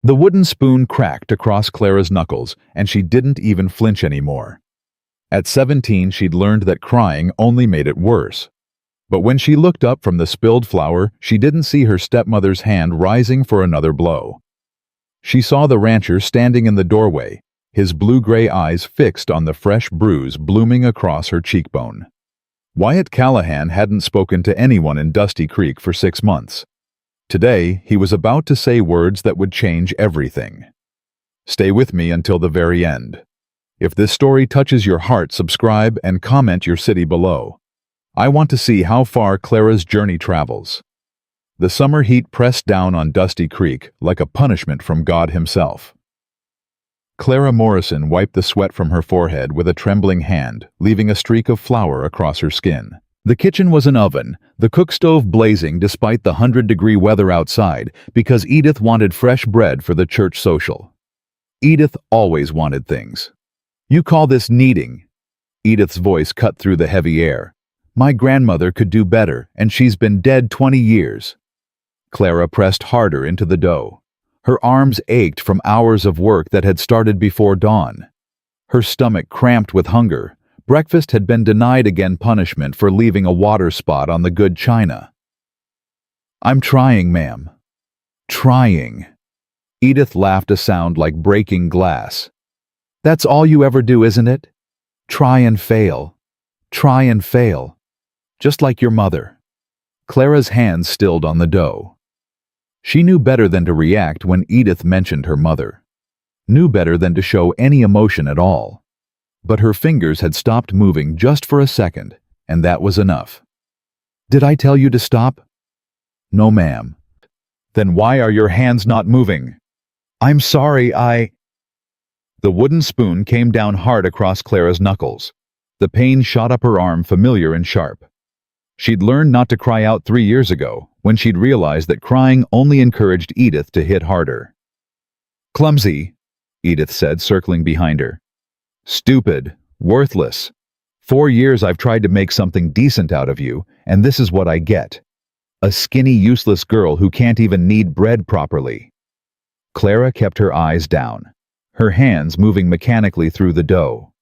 The wooden spoon cracked across Clara's knuckles, and she didn't even flinch anymore. At 17, she'd learned that crying only made it worse. But when she looked up from the spilled flour, she didn't see her stepmother's hand rising for another blow. She saw the rancher standing in the doorway, his blue-gray eyes fixed on the fresh bruise blooming across her cheekbone. Wyatt Callahan hadn't spoken to anyone in Dusty Creek for 6 months. Today, he was about to say words that would change everything. Stay with me until the very end. If this story touches your heart, subscribe and comment your city below. I want to see how far Clara's journey travels. The summer heat pressed down on Dusty Creek like a punishment from God himself. Clara Morrison wiped the sweat from her forehead with a trembling hand, leaving a streak of flour across her skin. The kitchen was an oven, the cook stove blazing despite the 100-degree weather outside, because Edith wanted fresh bread for the church social. Edith always wanted things. "You call this needing?" Edith's voice cut through the heavy air. "My grandmother could do better, and she's been dead 20 years. Clara pressed harder into the dough. Her arms ached from hours of work that had started before dawn. Her stomach cramped with hunger. Breakfast had been denied again, punishment for leaving a water spot on the good china. "I'm trying, ma'am. Trying." Edith laughed, a sound like breaking glass. "That's all you ever do, isn't it? Try and fail. Try and fail. Just like your mother." Clara's hands stilled on the dough. She knew better than to react when Edith mentioned her mother. Knew better than to show any emotion at all. But her fingers had stopped moving just for a second, and that was enough. "Did I tell you to stop?" "No, ma'am." "Then why are your hands not moving?" "I'm sorry, The wooden spoon came down hard across Clara's knuckles. The pain shot up her arm, familiar and sharp. She'd learned not to cry out 3 years ago, when she'd realized that crying only encouraged Edith to hit harder. "Clumsy," Edith said, circling behind her. "Stupid. Worthless. 4 years I've tried to make something decent out of you, and this is what I get. A skinny, useless girl who can't even knead bread properly." Clara kept her eyes down, her hands moving mechanically through the dough.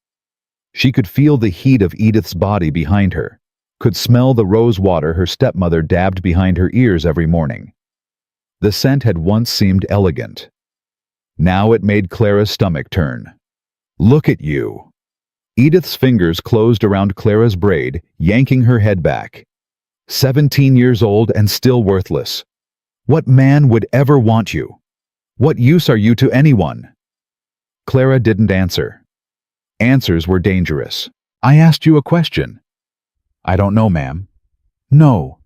She could feel the heat of Edith's body behind her, could smell the rose water her stepmother dabbed behind her ears every morning. The scent had once seemed elegant. Now it made Clara's stomach turn. "Look at you." Edith's fingers closed around Clara's braid, yanking her head back. 17 years old and still worthless. What man would ever want you? What use are you to anyone? Clara didn't answer. Answers were dangerous. "I asked you a question." "I don't know, ma'am." "No."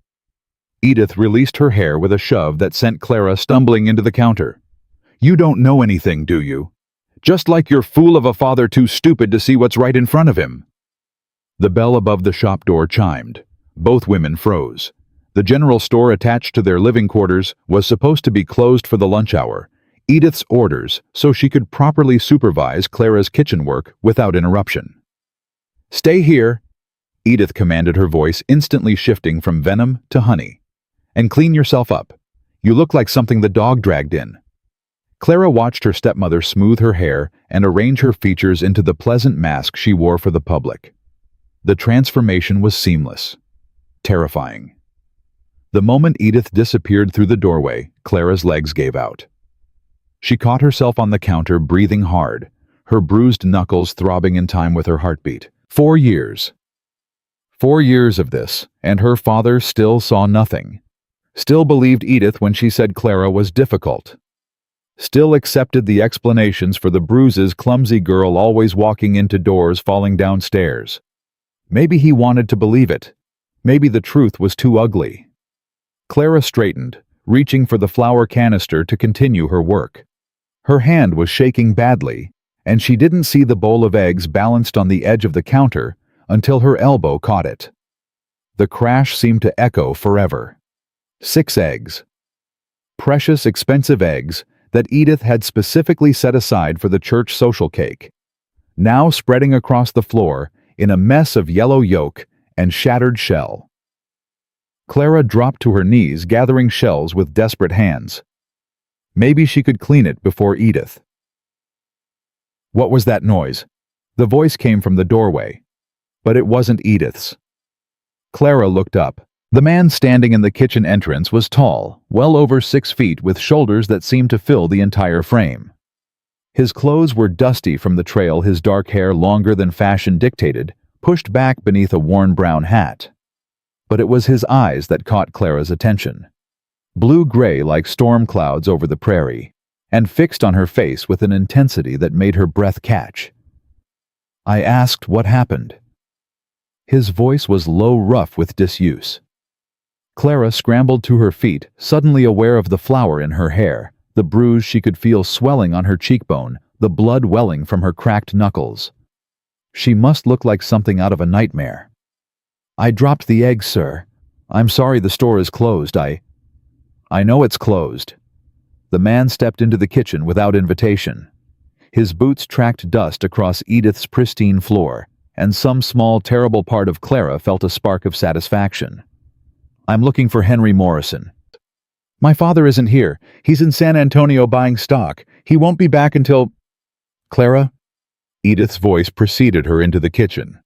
Edith released her hair with a shove that sent Clara stumbling into the counter. "You don't know anything, do you? Just like your fool of a father, too stupid to see what's right in front of him." The bell above the shop door chimed. Both women froze. The general store attached to their living quarters was supposed to be closed for the lunch hour, Edith's orders, so she could properly supervise Clara's kitchen work without interruption. "Stay here," Edith commanded, her voice instantly shifting from venom to honey. "And clean yourself up. You look like something the dog dragged in." Clara watched her stepmother smooth her hair and arrange her features into the pleasant mask she wore for the public. The transformation was seamless. Terrifying. The moment Edith disappeared through the doorway, Clara's legs gave out. She caught herself on the counter, breathing hard, her bruised knuckles throbbing in time with her heartbeat. 4 years. 4 years of this, and her father still saw nothing. Still believed Edith when she said Clara was difficult. Still accepted the explanations for the bruises, clumsy girl always walking into doors, falling downstairs. Maybe he wanted to believe it. Maybe the truth was too ugly. Clara straightened, reaching for the flour canister to continue her work. Her hand was shaking badly, and she didn't see the bowl of eggs balanced on the edge of the counter until her elbow caught it. The crash seemed to echo forever. 6 eggs. Precious, expensive eggs that Edith had specifically set aside for the church social cake, now spreading across the floor in a mess of yellow yolk and shattered shell. Clara dropped to her knees, gathering shells with desperate hands. Maybe she could clean it before Edith. What was that noise? The voice came from the doorway, but it wasn't Edith's. Clara looked up. The man standing in the kitchen entrance was tall, well over 6 feet, with shoulders that seemed to fill the entire frame. His clothes were dusty from the trail, his dark hair, longer than fashion dictated, pushed back beneath a worn brown hat. But it was his eyes that caught Clara's attention. Blue-gray like storm clouds over the prairie, and fixed on her face with an intensity that made her breath catch. I asked what happened. His voice was low, rough with disuse. Clara scrambled to her feet, suddenly aware of the flour in her hair, the bruise she could feel swelling on her cheekbone, the blood welling from her cracked knuckles. She must look like something out of a nightmare. I dropped the eggs, sir. I'm sorry the store is closed. I know it's closed. The man stepped into the kitchen without invitation. His boots tracked dust across Edith's pristine floor, and some small, terrible part of Clara felt a spark of satisfaction. I'm looking for Henry Morrison. My father isn't here. He's in San Antonio buying stock. He won't be back until... Clara? Edith's voice preceded her into the kitchen.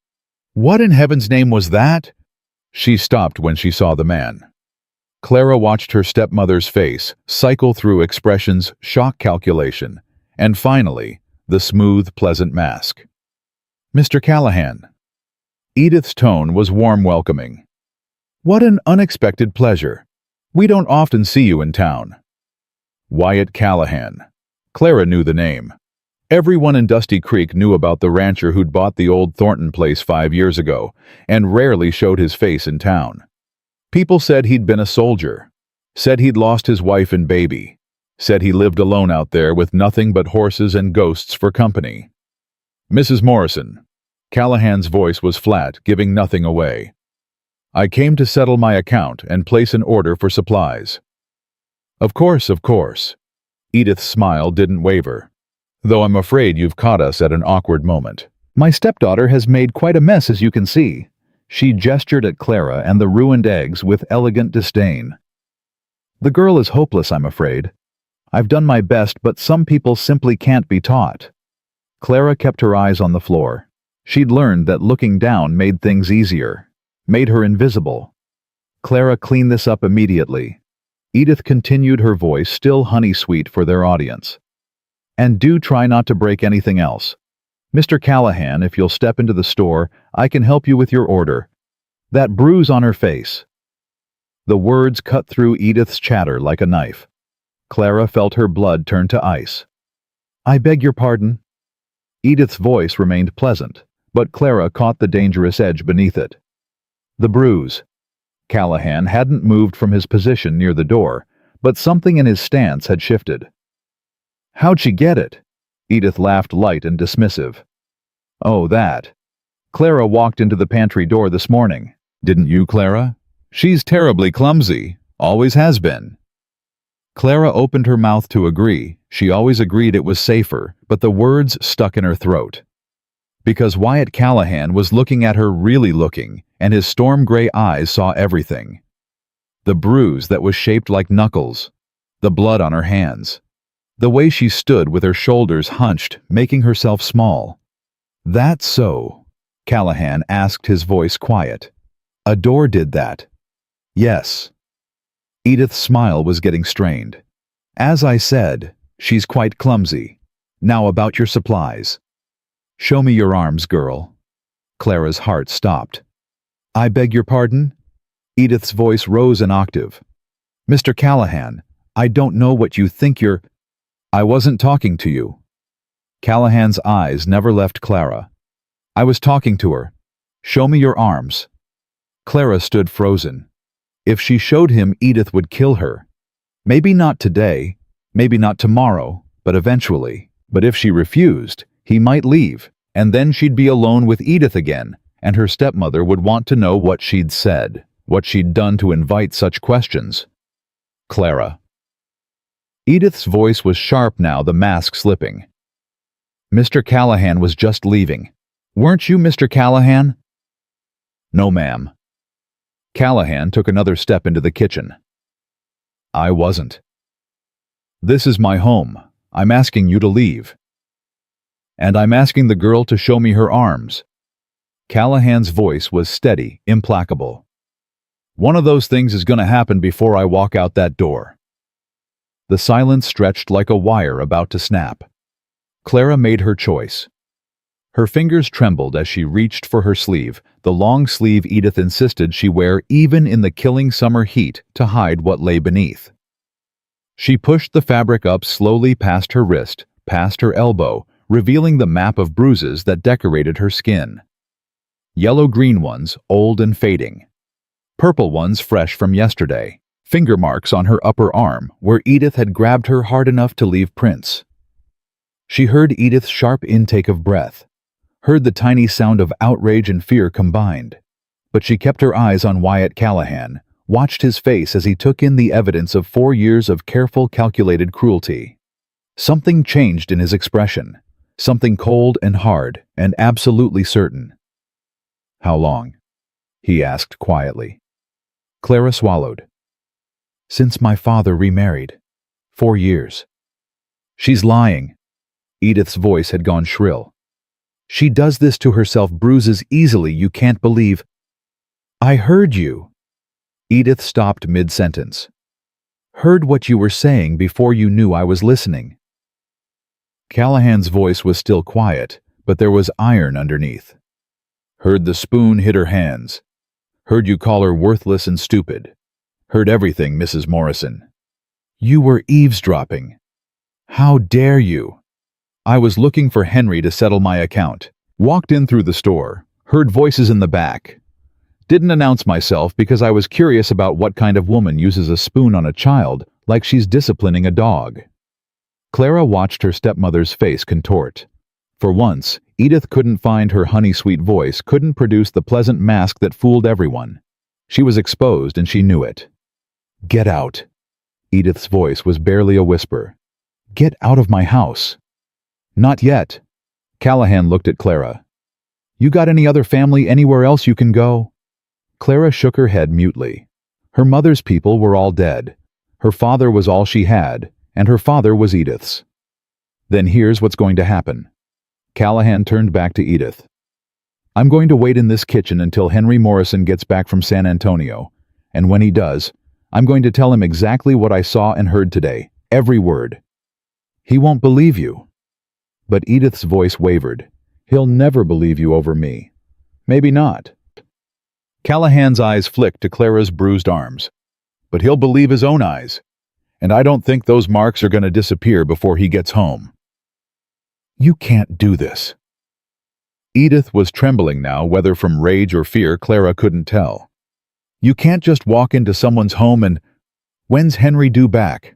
What in heaven's name was that? She stopped when she saw the man. Clara watched her stepmother's face cycle through expressions, shock, calculation, and finally, the smooth, pleasant mask. Mr. Callahan. Edith's tone was warm, welcoming. What an unexpected pleasure. We don't often see you in town. Wyatt Callahan. Clara knew the name. Everyone in Dusty Creek knew about the rancher who'd bought the old Thornton place 5 years ago and rarely showed his face in town. People said he'd been a soldier, said he'd lost his wife and baby, said he lived alone out there with nothing but horses and ghosts for company. Mrs. Morrison. Callahan's voice was flat, giving nothing away. I came to settle my account and place an order for supplies. Of course, of course. Edith's smile didn't waver. Though I'm afraid you've caught us at an awkward moment. My stepdaughter has made quite a mess, as you can see. She gestured at Clara and the ruined eggs with elegant disdain. The girl is hopeless, I'm afraid. I've done my best, but some people simply can't be taught. Clara kept her eyes on the floor. She'd learned that looking down made things easier, made her invisible. Clara cleaned this up immediately. Edith continued, her voice still honey-sweet for their audience. And do try not to break anything else. Mr. Callahan, if you'll step into the store, I can help you with your order. That bruise on her face. The words cut through Edith's chatter like a knife. Clara felt her blood turn to ice. I beg your pardon. Edith's voice remained pleasant, but Clara caught the dangerous edge beneath it. The bruise. Callahan hadn't moved from his position near the door, but something in his stance had shifted. How'd she get it? Edith laughed, light and dismissive. Oh, that. Clara walked into the pantry door this morning. Didn't you, Clara? She's terribly clumsy. Always has been. Clara opened her mouth to agree. She always agreed it was safer, but the words stuck in her throat. Because Wyatt Callahan was looking at her, really looking, and his storm-gray eyes saw everything. The bruise that was shaped like knuckles. The blood on her hands. The way she stood with her shoulders hunched, making herself small. That so? Callahan asked, his voice quiet. A door did that. Yes. Edith's smile was getting strained. As I said, she's quite clumsy. Now about your supplies. Show me your arms, girl. Clara's heart stopped. I beg your pardon? Edith's voice rose an octave. Mr. Callahan, I don't know what you think you're... I wasn't talking to you. Callahan's eyes never left Clara. I was talking to her. Show me your arms. Clara stood frozen. If she showed him, Edith would kill her. Maybe not today, maybe not tomorrow, but eventually. But if she refused, he might leave, and then she'd be alone with Edith again, and her stepmother would want to know what she'd said, what she'd done to invite such questions. Clara. Edith's voice was sharp now, the mask slipping. Mr. Callahan was just leaving. Weren't you Mr. Callahan? No, ma'am. Callahan took another step into the kitchen. I wasn't. This is my home. I'm asking you to leave. And I'm asking the girl to show me her arms. Callahan's voice was steady, implacable. One of those things is going to happen before I walk out that door. The silence stretched like a wire about to snap. Clara made her choice. Her fingers trembled as she reached for her sleeve, the long sleeve Edith insisted she wear even in the killing summer heat to hide what lay beneath. She pushed the fabric up slowly past her wrist, past her elbow, revealing the map of bruises that decorated her skin. Yellow-green ones, old and fading. Purple ones fresh from yesterday. Finger marks on her upper arm, where Edith had grabbed her hard enough to leave prints. She heard Edith's sharp intake of breath, heard the tiny sound of outrage and fear combined. But she kept her eyes on Wyatt Callahan, watched his face as he took in the evidence of 4 years of careful, calculated cruelty. Something changed in his expression, something cold and hard and absolutely certain. "How long?" he asked quietly. Clara swallowed. "Since my father remarried. 4 years." "She's lying." Edith's voice had gone shrill. "She does this to herself, bruises easily, you can't believe." "I heard you." Edith stopped mid-sentence. "Heard what you were saying before you knew I was listening." Callahan's voice was still quiet, but there was iron underneath. "Heard the spoon hit her hands. Heard you call her worthless and stupid. Heard everything, Mrs. Morrison. You were eavesdropping. How dare you? I was looking for Henry to settle my account. Walked in through the store, heard voices in the back. Didn't announce myself because I was curious about what kind of woman uses a spoon on a child like she's disciplining a dog." Clara watched her stepmother's face contort. For once, Edith couldn't find her honey-sweet voice, couldn't produce the pleasant mask that fooled everyone. She was exposed and she knew it. "Get out." Edith's voice was barely a whisper. "Get out of my house." "Not yet." Callahan looked at Clara. "You got any other family anywhere else you can go?" Clara shook her head mutely. Her mother's people were all dead. Her father was all she had, and her father was Edith's. "Then here's what's going to happen." Callahan turned back to Edith. "I'm going to wait in this kitchen until Henry Morrison gets back from San Antonio, and when he does, I'm going to tell him exactly what I saw and heard today, every word. He won't believe you." But Edith's voice wavered. "He'll never believe you over me." "Maybe not." Callahan's eyes flicked to Clara's bruised arms. "But he'll believe his own eyes. And I don't think those marks are going to disappear before he gets home." "You can't do this." Edith was trembling now, whether from rage or fear, Clara couldn't tell. "You can't just walk into someone's home and... When's Henry due back?"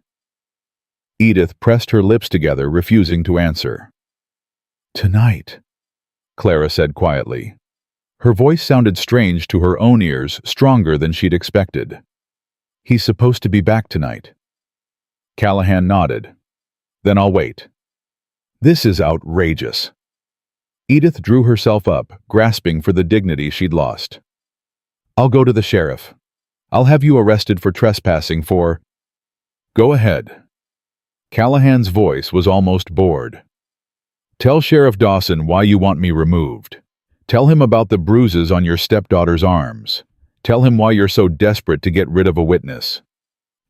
Edith pressed her lips together, refusing to answer. "Tonight," Clara said quietly. Her voice sounded strange to her own ears, stronger than she'd expected. "He's supposed to be back tonight." Callahan nodded. "Then I'll wait." "This is outrageous." Edith drew herself up, grasping for the dignity she'd lost. "I'll go to the sheriff. I'll have you arrested for trespassing for—" "Go ahead." Callahan's voice was almost bored. "Tell Sheriff Dawson why you want me removed. Tell him about the bruises on your stepdaughter's arms. Tell him why you're so desperate to get rid of a witness."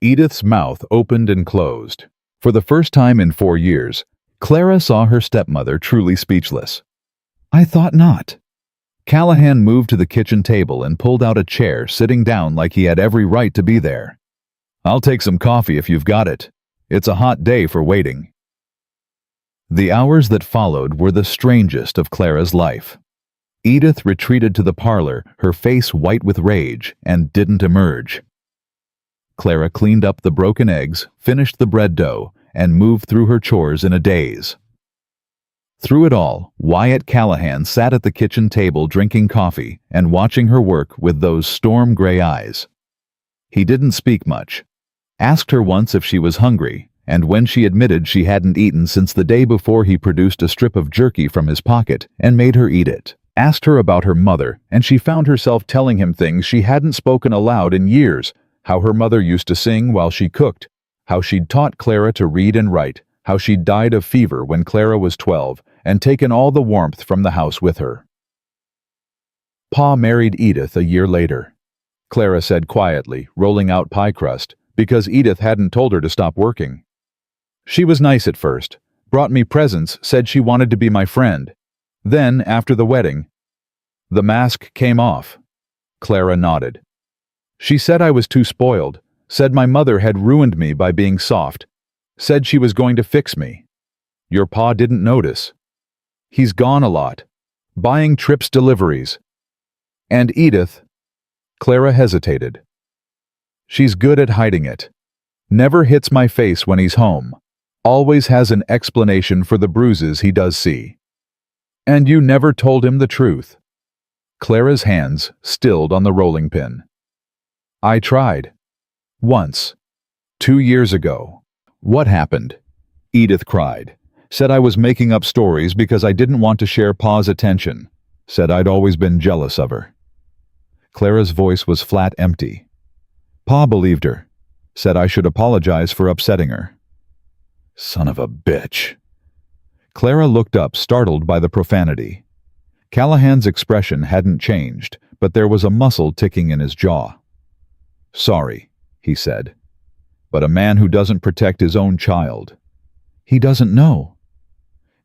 Edith's mouth opened and closed. For the first time in 4 years, Clara saw her stepmother truly speechless. "I thought not." Callahan moved to the kitchen table and pulled out a chair, sitting down like he had every right to be there. "I'll take some coffee if you've got it. It's a hot day for waiting." The hours that followed were the strangest of Clara's life. Edith retreated to the parlor, her face white with rage, and didn't emerge. Clara cleaned up the broken eggs, finished the bread dough, and moved through her chores in a daze. Through it all, Wyatt Callahan sat at the kitchen table drinking coffee and watching her work with those storm-gray eyes. He didn't speak much. Asked her once if she was hungry, and when she admitted she hadn't eaten since the day before, he produced a strip of jerky from his pocket and made her eat it. Asked her about her mother, and she found herself telling him things she hadn't spoken aloud in years, how her mother used to sing while she cooked, how she'd taught Clara to read and write, how she'd died of fever when Clara was 12, and taken all the warmth from the house with her. Pa married Edith a year later, Clara said quietly, rolling out pie crust, because Edith hadn't told her to stop working. She was nice at first, brought me presents, said she wanted to be my friend. Then, after the wedding, the mask came off. Clara nodded. She said I was too spoiled, said my mother had ruined me by being soft, said she was going to fix me. Your pa didn't notice. He's gone a lot, buying trips deliveries. And Edith, Clara hesitated. She's good at hiding it. Never hits my face when he's home. Always has an explanation for the bruises he does see. And you never told him the truth. Clara's hands stilled on the rolling pin. I tried. Once. 2 years ago. What happened? Edith cried. Said I was making up stories because I didn't want to share Pa's attention. Said I'd always been jealous of her. Clara's voice was flat empty. Pa believed her. Said I should apologize for upsetting her. Son of a bitch. Clara looked up, startled by the profanity. Callahan's expression hadn't changed, but there was a muscle ticking in his jaw. Sorry, he said. But a man who doesn't protect his own child. He doesn't know.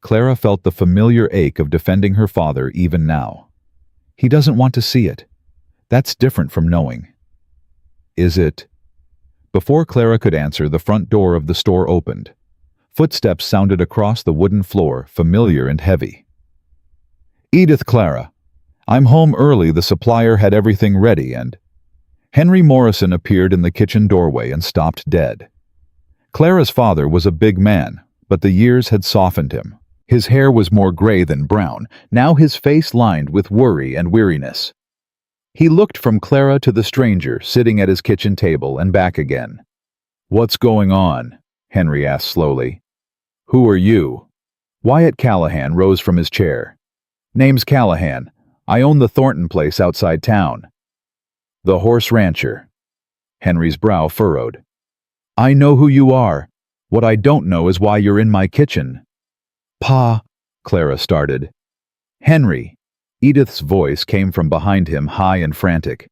Clara felt the familiar ache of defending her father even now. He doesn't want to see it. That's different from knowing. Is it? Before Clara could answer, the front door of the store opened. Footsteps sounded across the wooden floor, familiar and heavy. Edith, Clara. I'm home early. The supplier had everything ready and... Henry Morrison appeared in the kitchen doorway and stopped dead. Clara's father was a big man, but the years had softened him. His hair was more gray than brown, now his face lined with worry and weariness. He looked from Clara to the stranger sitting at his kitchen table and back again. What's going on? Henry asked slowly. Who are you? Wyatt Callahan rose from his chair. Name's Callahan. I own the Thornton place outside town. The horse rancher. Henry's brow furrowed. I know who you are. What I don't know is why you're in my kitchen. Pa, Clara started. Henry. Edith's voice came from behind him, high and frantic.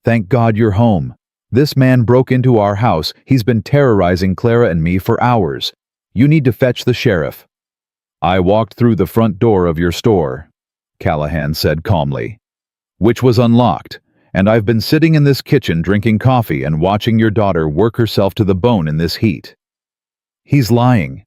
Thank God you're home. This man broke into our house. He's been terrorizing Clara and me for hours. You need to fetch the sheriff. I walked through the front door of your store, Callahan said calmly, which was unlocked, and I've been sitting in this kitchen drinking coffee and watching your daughter work herself to the bone in this heat. He's lying.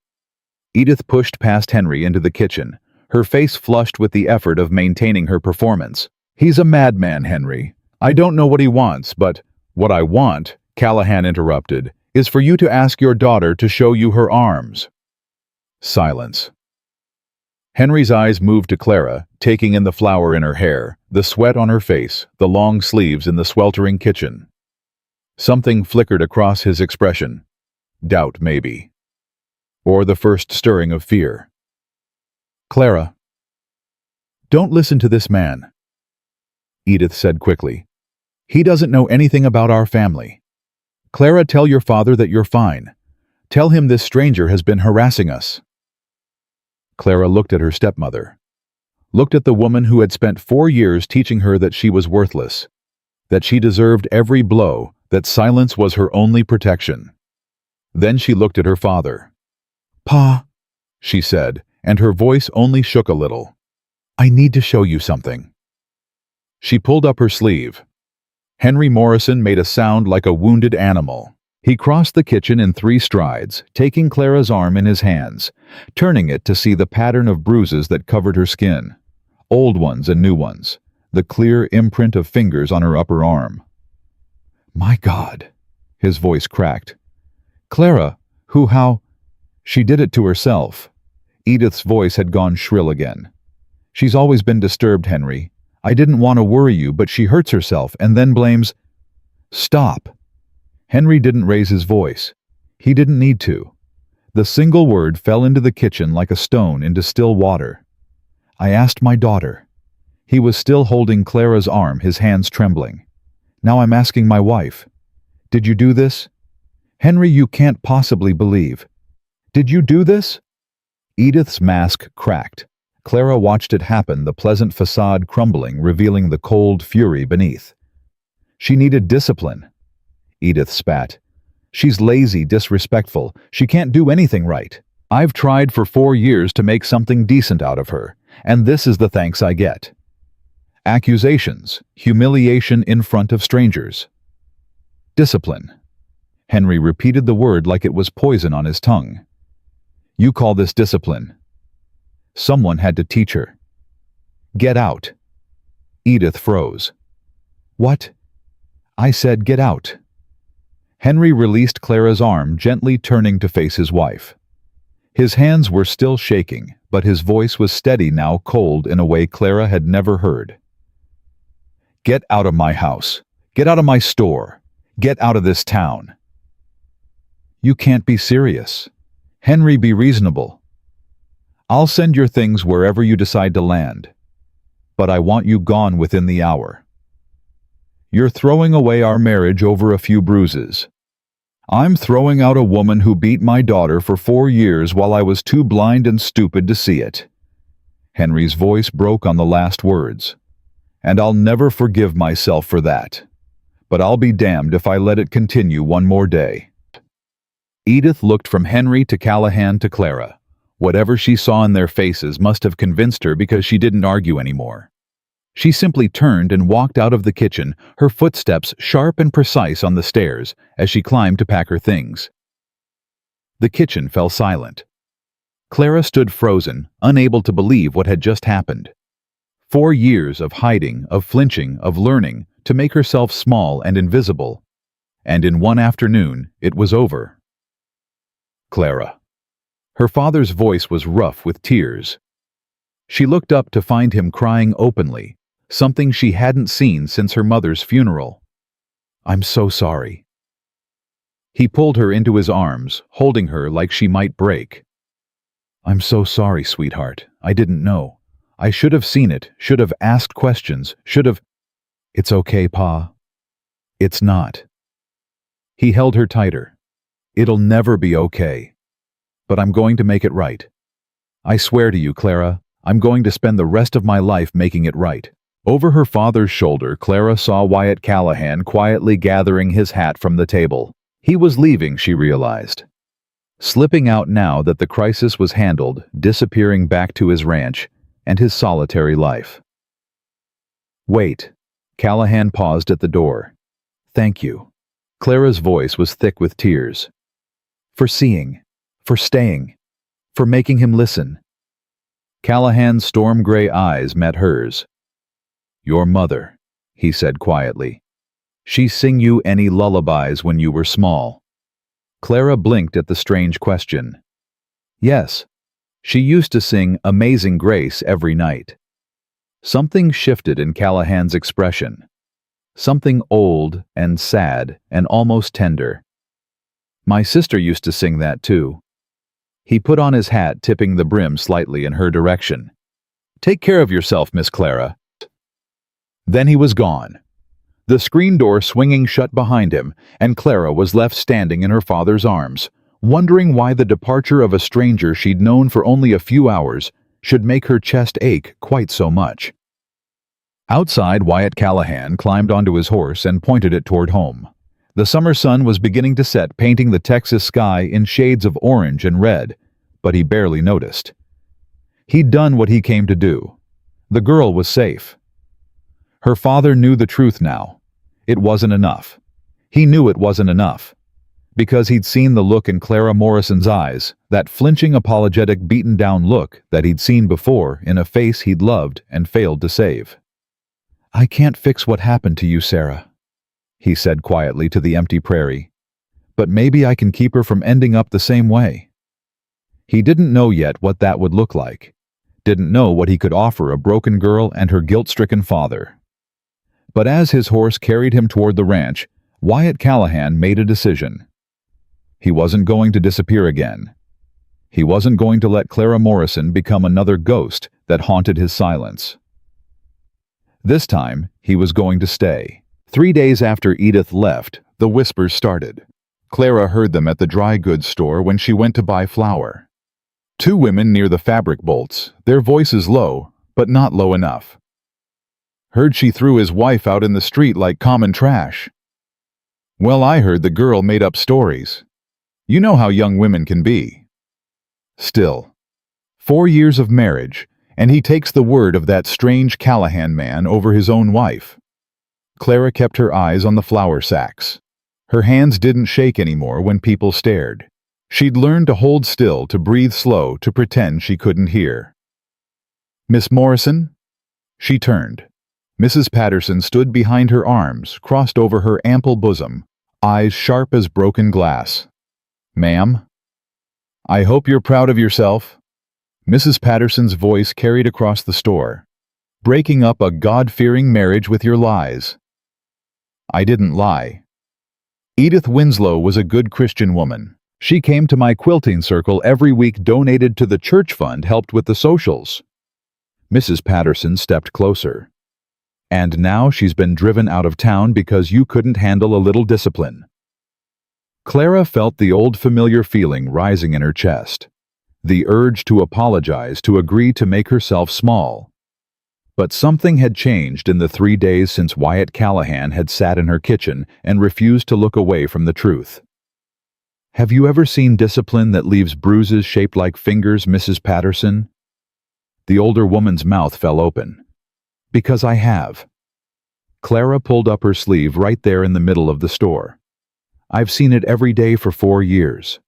Edith pushed past Henry into the kitchen, her face flushed with the effort of maintaining her performance. He's a madman, Henry. I don't know what he wants, but what I want, Callahan interrupted, is for you to ask your daughter to show you her arms. Silence. Henry's eyes moved to Clara, taking in the flour in her hair, the sweat on her face, the long sleeves in the sweltering kitchen. Something flickered across his expression. Doubt, maybe. Or the first stirring of fear. Clara. Don't listen to this man, Edith said quickly. He doesn't know anything about our family. Clara, tell your father that you're fine. Tell him this stranger has been harassing us. Clara looked at her stepmother. Looked at the woman who had spent 4 years teaching her that she was worthless, that she deserved every blow, that silence was her only protection. Then she looked at her father. Pa, she said, and her voice only shook a little. I need to show you something. She pulled up her sleeve. Henry Morrison made a sound like a wounded animal. He crossed the kitchen in 3 strides, taking Clara's arm in his hands, turning it to see the pattern of bruises that covered her skin. Old ones and new ones, the clear imprint of fingers on her upper arm. My God, his voice cracked. Clara, how? She did it to herself. Edith's voice had gone shrill again. She's always been disturbed, Henry. I didn't want to worry you, but she hurts herself and then blames... Stop. Henry didn't raise his voice. He didn't need to. The single word fell into the kitchen like a stone into still water. I asked my daughter. He was still holding Clara's arm, his hands trembling. Now I'm asking my wife. Did you do this? Henry, you can't possibly believe. Did you do this? Edith's mask cracked. Clara watched it happen, the pleasant facade crumbling, revealing the cold fury beneath. She needed discipline. Edith spat. She's lazy, disrespectful. She can't do anything right. I've tried for 4 years to make something decent out of her, and this is the thanks I get. Accusations, humiliation in front of strangers. Discipline. Henry repeated the word like it was poison on his tongue. You call this discipline? Someone had to teach her. Get out. Edith froze. What? I said get out. Henry released Clara's arm, gently turning to face his wife. His hands were still shaking, but his voice was steady now, cold in a way Clara had never heard. Get out of my house. Get out of my store. Get out of this town. You can't be serious. Henry, be reasonable. I'll send your things wherever you decide to land. But I want you gone within the hour. You're throwing away our marriage over a few bruises. I'm throwing out a woman who beat my daughter for 4 years while I was too blind and stupid to see it. Henry's voice broke on the last words. And I'll never forgive myself for that. But I'll be damned if I let it continue one more day. Edith looked from Henry to Callahan to Clara. Whatever she saw in their faces must have convinced her, because she didn't argue anymore. She simply turned and walked out of the kitchen, her footsteps sharp and precise on the stairs as she climbed to pack her things. The kitchen fell silent. Clara stood frozen, unable to believe what had just happened. 4 years of hiding, of flinching, of learning to make herself small and invisible. And in one afternoon, it was over. Clara. Her father's voice was rough with tears. She looked up to find him crying openly, something she hadn't seen since her mother's funeral. I'm so sorry. He pulled her into his arms, holding her like she might break. I'm so sorry, sweetheart. I didn't know. I should have seen it, should have asked questions, should have... It's okay, Pa. It's not. He held her tighter. It'll never be okay. But I'm going to make it right. I swear to you, Clara, I'm going to spend the rest of my life making it right. Over her father's shoulder, Clara saw Wyatt Callahan quietly gathering his hat from the table. He was leaving, she realized. Slipping out now that the crisis was handled, disappearing back to his ranch and his solitary life. Wait. Callahan paused at the door. Thank you. Clara's voice was thick with tears. For seeing. For staying. For making him listen. Callahan's storm-gray eyes met hers. Your mother, he said quietly. She sing you any lullabies when you were small? Clara blinked at the strange question. Yes. She used to sing Amazing Grace every night. Something shifted in Callahan's expression. Something old and sad and almost tender. My sister used to sing that too. He put on his hat, tipping the brim slightly in her direction. Take care of yourself, Miss Clara. Then he was gone. The screen door swinging shut behind him, and Clara was left standing in her father's arms, wondering why the departure of a stranger she'd known for only a few hours should make her chest ache quite so much. Outside, Wyatt Callahan climbed onto his horse and pointed it toward home. The summer sun was beginning to set, painting the Texas sky in shades of orange and red, but he barely noticed. He'd done what he came to do. The girl was safe. Her father knew the truth now. It wasn't enough. He knew it wasn't enough. Because he'd seen the look in Clara Morrison's eyes, that flinching, apologetic, beaten-down look that he'd seen before in a face he'd loved and failed to save. I can't fix what happened to you, Sarah, he said quietly to the empty prairie. But maybe I can keep her from ending up the same way. He didn't know yet what that would look like. Didn't know what he could offer a broken girl and her guilt-stricken father. But as his horse carried him toward the ranch, Wyatt Callahan made a decision. He wasn't going to disappear again. He wasn't going to let Clara Morrison become another ghost that haunted his silence. This time, he was going to stay. 3 days after Edith left, the whispers started. Clara heard them at the dry goods store when she went to buy flour. Two women near the fabric bolts, their voices low, but not low enough. Heard she threw his wife out in the street like common trash. Well, I heard the girl made up stories. You know how young women can be. Still, 4 years of marriage, and he takes the word of that strange Callahan man over his own wife. Clara kept her eyes on the flour sacks. Her hands didn't shake anymore when people stared. She'd learned to hold still, to breathe slow, to pretend she couldn't hear. "Miss Morrison?" She turned. Mrs. Patterson stood behind her arms, crossed over her ample bosom, eyes sharp as broken glass. "Ma'am?" "I hope you're proud of yourself." Mrs. Patterson's voice carried across the store. "Breaking up a God-fearing marriage with your lies." "I didn't lie." Edith Winslow was a good Christian woman. She came to my quilting circle every week, donated to the church fund, helped with the socials. Mrs. Patterson stepped closer. "And now she's been driven out of town because you couldn't handle a little discipline." Clara felt the old familiar feeling rising in her chest. The urge to apologize, to agree to make herself small. But something had changed in the 3 days since Wyatt Callahan had sat in her kitchen and refused to look away from the truth. "Have you ever seen discipline that leaves bruises shaped like fingers, Mrs. Patterson?" The older woman's mouth fell open. "Because I have." Clara pulled up her sleeve right there in the middle of the store. "I've seen it every day for 4 years.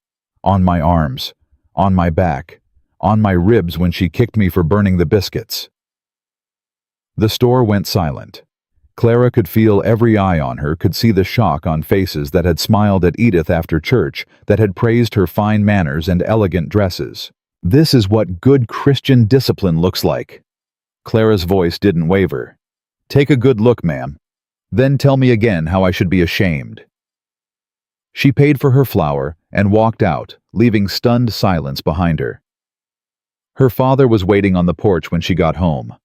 On my arms, on my back, on my ribs when she kicked me for burning the biscuits." The store went silent. Clara could feel every eye on her, could see the shock on faces that had smiled at Edith after church, that had praised her fine manners and elegant dresses. "This is what good Christian discipline looks like." Clara's voice didn't waver. "Take a good look, ma'am. Then tell me again how I should be ashamed." She paid for her flour and walked out, leaving stunned silence behind her. Her father was waiting on the porch when she got home.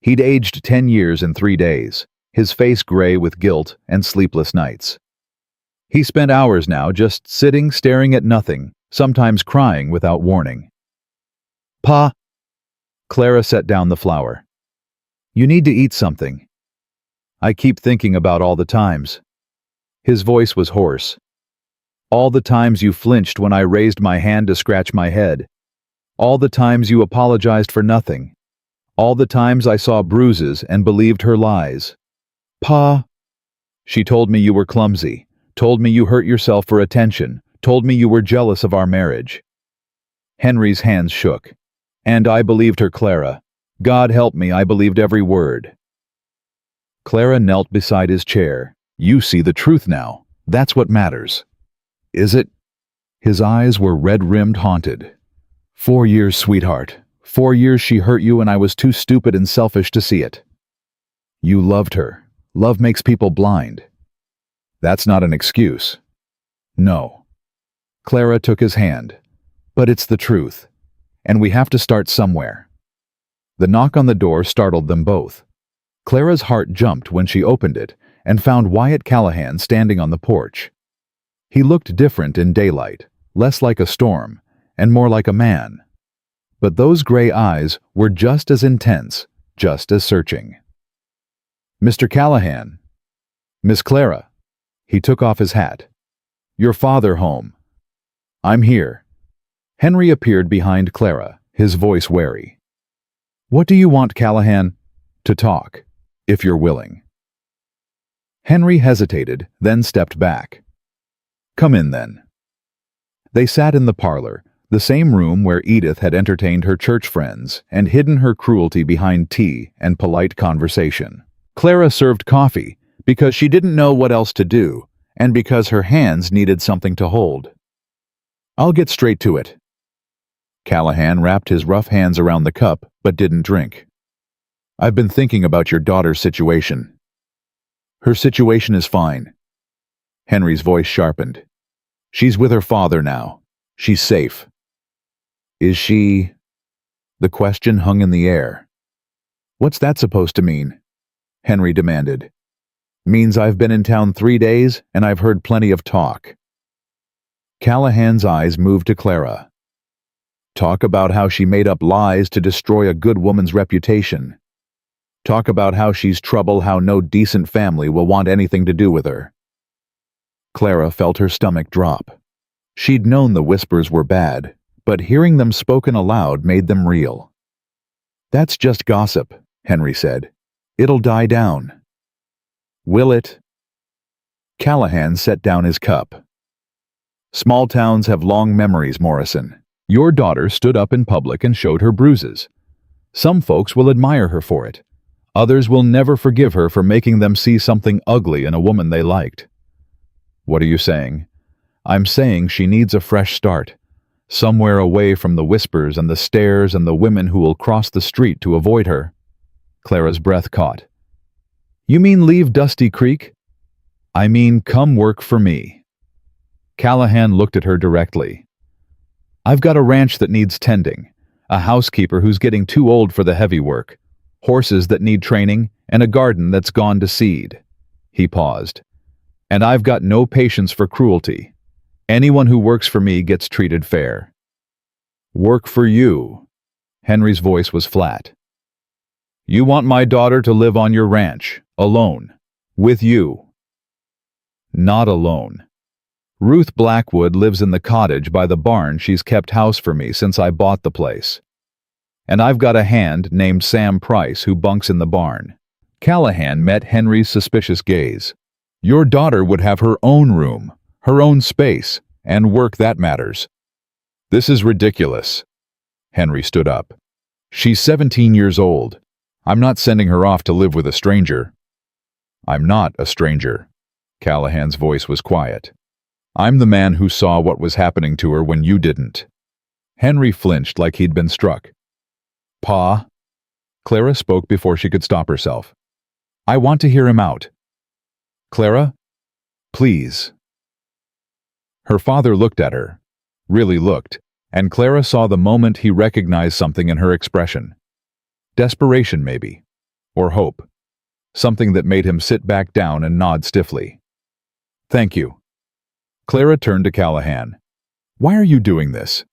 He'd aged 10 years in 3 days, his face gray with guilt and sleepless nights. He spent hours now just sitting, staring at nothing, sometimes crying without warning. "Pa," Clara set down the flour. "You need to eat something. I keep thinking about all the times." His voice was hoarse. "All the times you flinched when I raised my hand to scratch my head. All the times you apologized for nothing. All the times I saw bruises and believed her lies. Pa." "She told me you were clumsy, told me you hurt yourself for attention, told me you were jealous of our marriage." Henry's hands shook. "And I believed her, Clara. God help me, I believed every word." Clara knelt beside his chair. "You see the truth now. That's what matters." "Is it?" His eyes were red-rimmed, haunted. 4 years, sweetheart. 4 years she hurt you and I was too stupid and selfish to see it. You loved her. Love makes people blind. That's not an excuse. No. Clara took his hand. "But it's the truth. And we have to start somewhere." The knock on the door startled them both. Clara's heart jumped when she opened it and found Wyatt Callahan standing on the porch. He looked different in daylight, less like a storm, and more like a man. But those gray eyes were just as intense, just as searching. "Mr. Callahan." "Miss Clara." He took off his hat. "Your father home." "I'm here." Henry appeared behind Clara, his voice wary. "What do you want, Callahan?" "To talk, if you're willing." Henry hesitated, then stepped back. "Come in, then." They sat in the parlor, the same room where Edith had entertained her church friends and hidden her cruelty behind tea and polite conversation. Clara served coffee because she didn't know what else to do, and because her hands needed something to hold. "I'll get straight to it." Callahan wrapped his rough hands around the cup, but didn't drink. "I've been thinking about your daughter's situation." "Her situation is fine." Henry's voice sharpened. "She's with her father now. She's safe." "Is she?" The question hung in the air. "What's that supposed to mean?" Henry demanded. "Means I've been in town 3 days and I've heard plenty of talk." Callahan's eyes moved to Clara. Talk about how she made up lies to destroy a good woman's reputation. Talk about how she's trouble, how no decent family will want anything to do with her. Clara felt her stomach drop. She'd known the whispers were bad, but hearing them spoken aloud made them real. "That's just gossip," Henry said. "It'll die down." "Will it?" Callahan set down his cup. "Small towns have long memories, Morrison. Your daughter stood up in public and showed her bruises. Some folks will admire her for it. Others will never forgive her for making them see something ugly in a woman they liked." "What are you saying?" "I'm saying she needs a fresh start. Somewhere away from the whispers and the stares and the women who will cross the street to avoid her." Clara's breath caught. "You mean leave Dusty Creek?" "I mean come work for me." Callahan looked at her directly. "I've got a ranch that needs tending, a housekeeper who's getting too old for the heavy work, horses that need training, and a garden that's gone to seed." He paused. "And I've got no patience for cruelty. Anyone who works for me gets treated fair." "Work for you?" Henry's voice was flat. "You want my daughter to live on your ranch, alone, with you?" "Not alone. Ruth Blackwood lives in the cottage by the barn. She's kept house for me since I bought the place. And I've got a hand named Sam Price who bunks in the barn." Callahan met Henry's suspicious gaze. "Your daughter would have her own room, her own space, and work that matters." "This is ridiculous." Henry stood up. "She's 17 years old. I'm not sending her off to live with a stranger." "I'm not a stranger." Callahan's voice was quiet. "I'm the man who saw what was happening to her when you didn't." Henry flinched like he'd been struck. "Pa?" Clara spoke before she could stop herself. "I want to hear him out." "Clara? Please." Her father looked at her, really looked, and Clara saw the moment he recognized something in her expression. Desperation, maybe. Or hope. Something that made him sit back down and nod stiffly. "Thank you." Clara turned to Callahan. "Why are you doing this?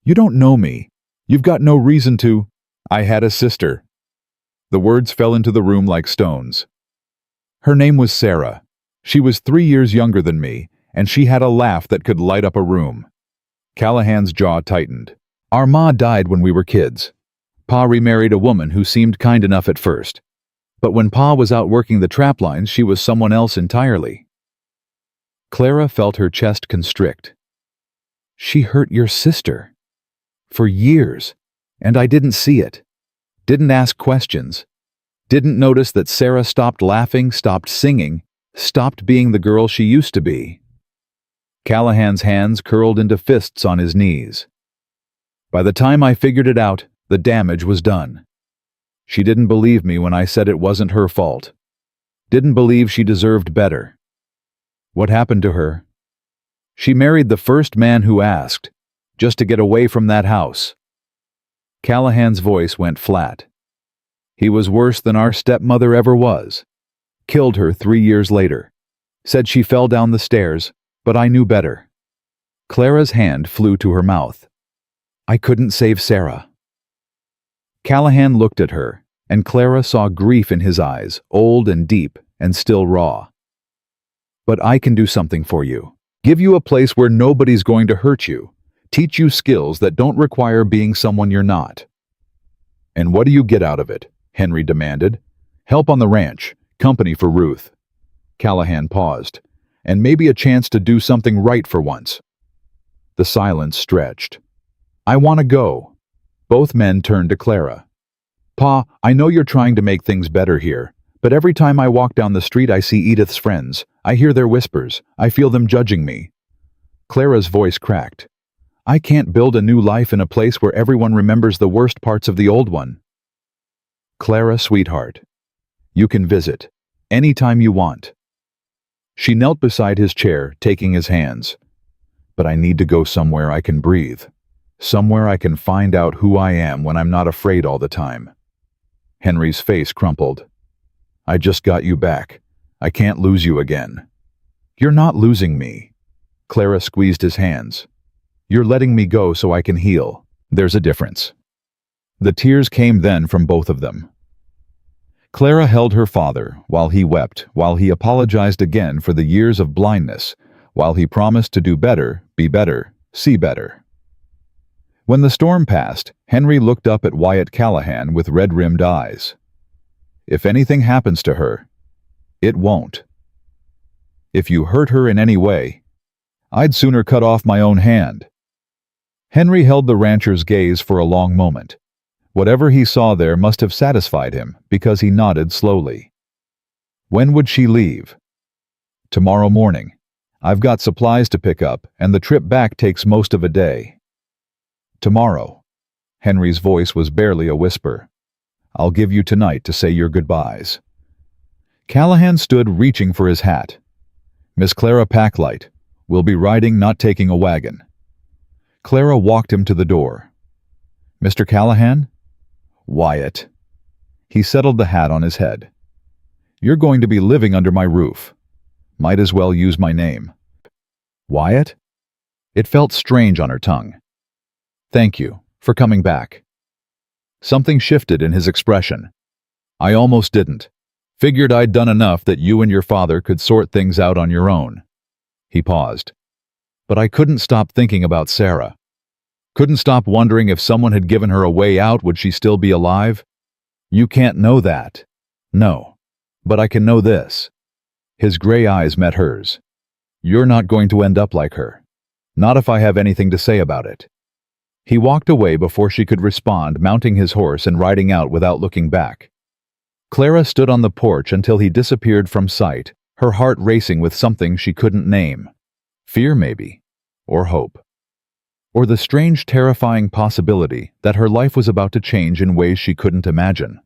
You don't know me. You've got no reason to—" "I had a sister." The words fell into the room like stones. "Her name was Sarah. She was 3 years younger than me, and she had a laugh that could light up a room." Callahan's jaw tightened. "Our ma died when we were kids. Pa remarried a woman who seemed kind enough at first. But when Pa was out working the trap lines, she was someone else entirely." Clara felt her chest constrict. "She hurt your sister. For years. And I didn't see it. Didn't ask questions. Didn't notice that Sarah stopped laughing, stopped singing, stopped being the girl she used to be." Callahan's hands curled into fists on his knees. "By the time I figured it out, the damage was done. She didn't believe me when I said it wasn't her fault. Didn't believe she deserved better. What happened to her? She married the first man who asked, just to get away from that house." Callahan's voice went flat. "He was worse than our stepmother ever was. Killed her 3 years later. Said she fell down the stairs, but I knew better." Clara's hand flew to her mouth. "I couldn't save Sarah." Callahan looked at her, and Clara saw grief in his eyes, old and deep and still raw. "But I can do something for you. Give you a place where nobody's going to hurt you. Teach you skills that don't require being someone you're not." "And what do you get out of it?" Henry demanded. "Help on the ranch, company for Ruth." Callahan paused. "And maybe a chance to do something right for once." The silence stretched. "I want to go." Both men turned to Clara. "Pa, I know you're trying to make things better here, but every time I walk down the street I see Edith's friends. I hear their whispers. I feel them judging me." Clara's voice cracked. "I can't build a new life in a place where everyone remembers the worst parts of the old one." "Clara, sweetheart, you can visit. Anytime you want." She knelt beside his chair, taking his hands. "But I need to go somewhere I can breathe. Somewhere I can find out who I am when I'm not afraid all the time." Henry's face crumpled. "I just got you back. I can't lose you again." "You're not losing me." Clara squeezed his hands. "You're letting me go so I can heal. There's a difference." The tears came then from both of them. Clara held her father while he wept, while he apologized again for the years of blindness, while he promised to do better, be better, see better. When the storm passed, Henry looked up at Wyatt Callahan with red-rimmed eyes. "If anything happens to her, it won't. If you hurt her in any way, I'd sooner cut off my own hand." Henry held the rancher's gaze for a long moment. Whatever he saw there must have satisfied him, because he nodded slowly. "When would she leave?" "Tomorrow morning. I've got supplies to pick up, and the trip back takes most of a day." "Tomorrow." Henry's voice was barely a whisper. "I'll give you tonight to say your goodbyes." Callahan stood reaching for his hat. "Miss Clara Packlight. We'll be riding, not taking a wagon." Clara walked him to the door. "Mr. Callahan?" "Wyatt." He settled the hat on his head. "You're going to be living under my roof. Might as well use my name." "Wyatt?" It felt strange on her tongue. "Thank you for coming back." Something shifted in his expression. "I almost didn't. Figured I'd done enough that you and your father could sort things out on your own." He paused. "But I couldn't stop thinking about Sarah. Couldn't stop wondering if someone had given her a way out, would she still be alive? You can't know that." "No. But I can know this." His gray eyes met hers. "You're not going to end up like her. Not if I have anything to say about it." He walked away before she could respond, mounting his horse and riding out without looking back. Clara stood on the porch until he disappeared from sight, her heart racing with something she couldn't name. Fear, maybe. Or hope. Or the strange, terrifying possibility that her life was about to change in ways she couldn't imagine.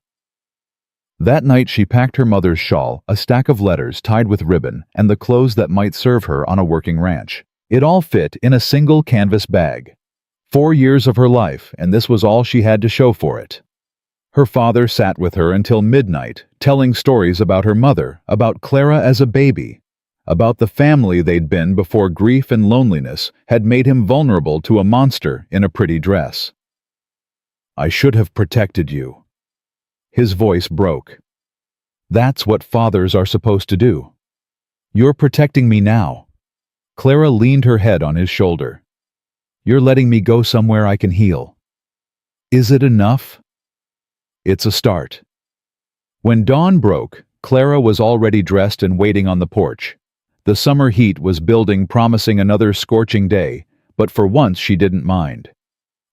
That night she packed her mother's shawl, a stack of letters tied with ribbon, and the clothes that might serve her on a working ranch. It all fit in a single canvas bag. 4 years of her life, and this was all she had to show for it. Her father sat with her until midnight, telling stories about her mother, about Clara as a baby, about the family they'd been before grief and loneliness had made him vulnerable to a monster in a pretty dress. "I should have protected you." His voice broke. "That's what fathers are supposed to do. You're protecting me now." Clara leaned her head on his shoulder. "You're letting me go somewhere I can heal. Is it enough?" "It's a start." When dawn broke, Clara was already dressed and waiting on the porch. The summer heat was building, promising another scorching day, but for once she didn't mind.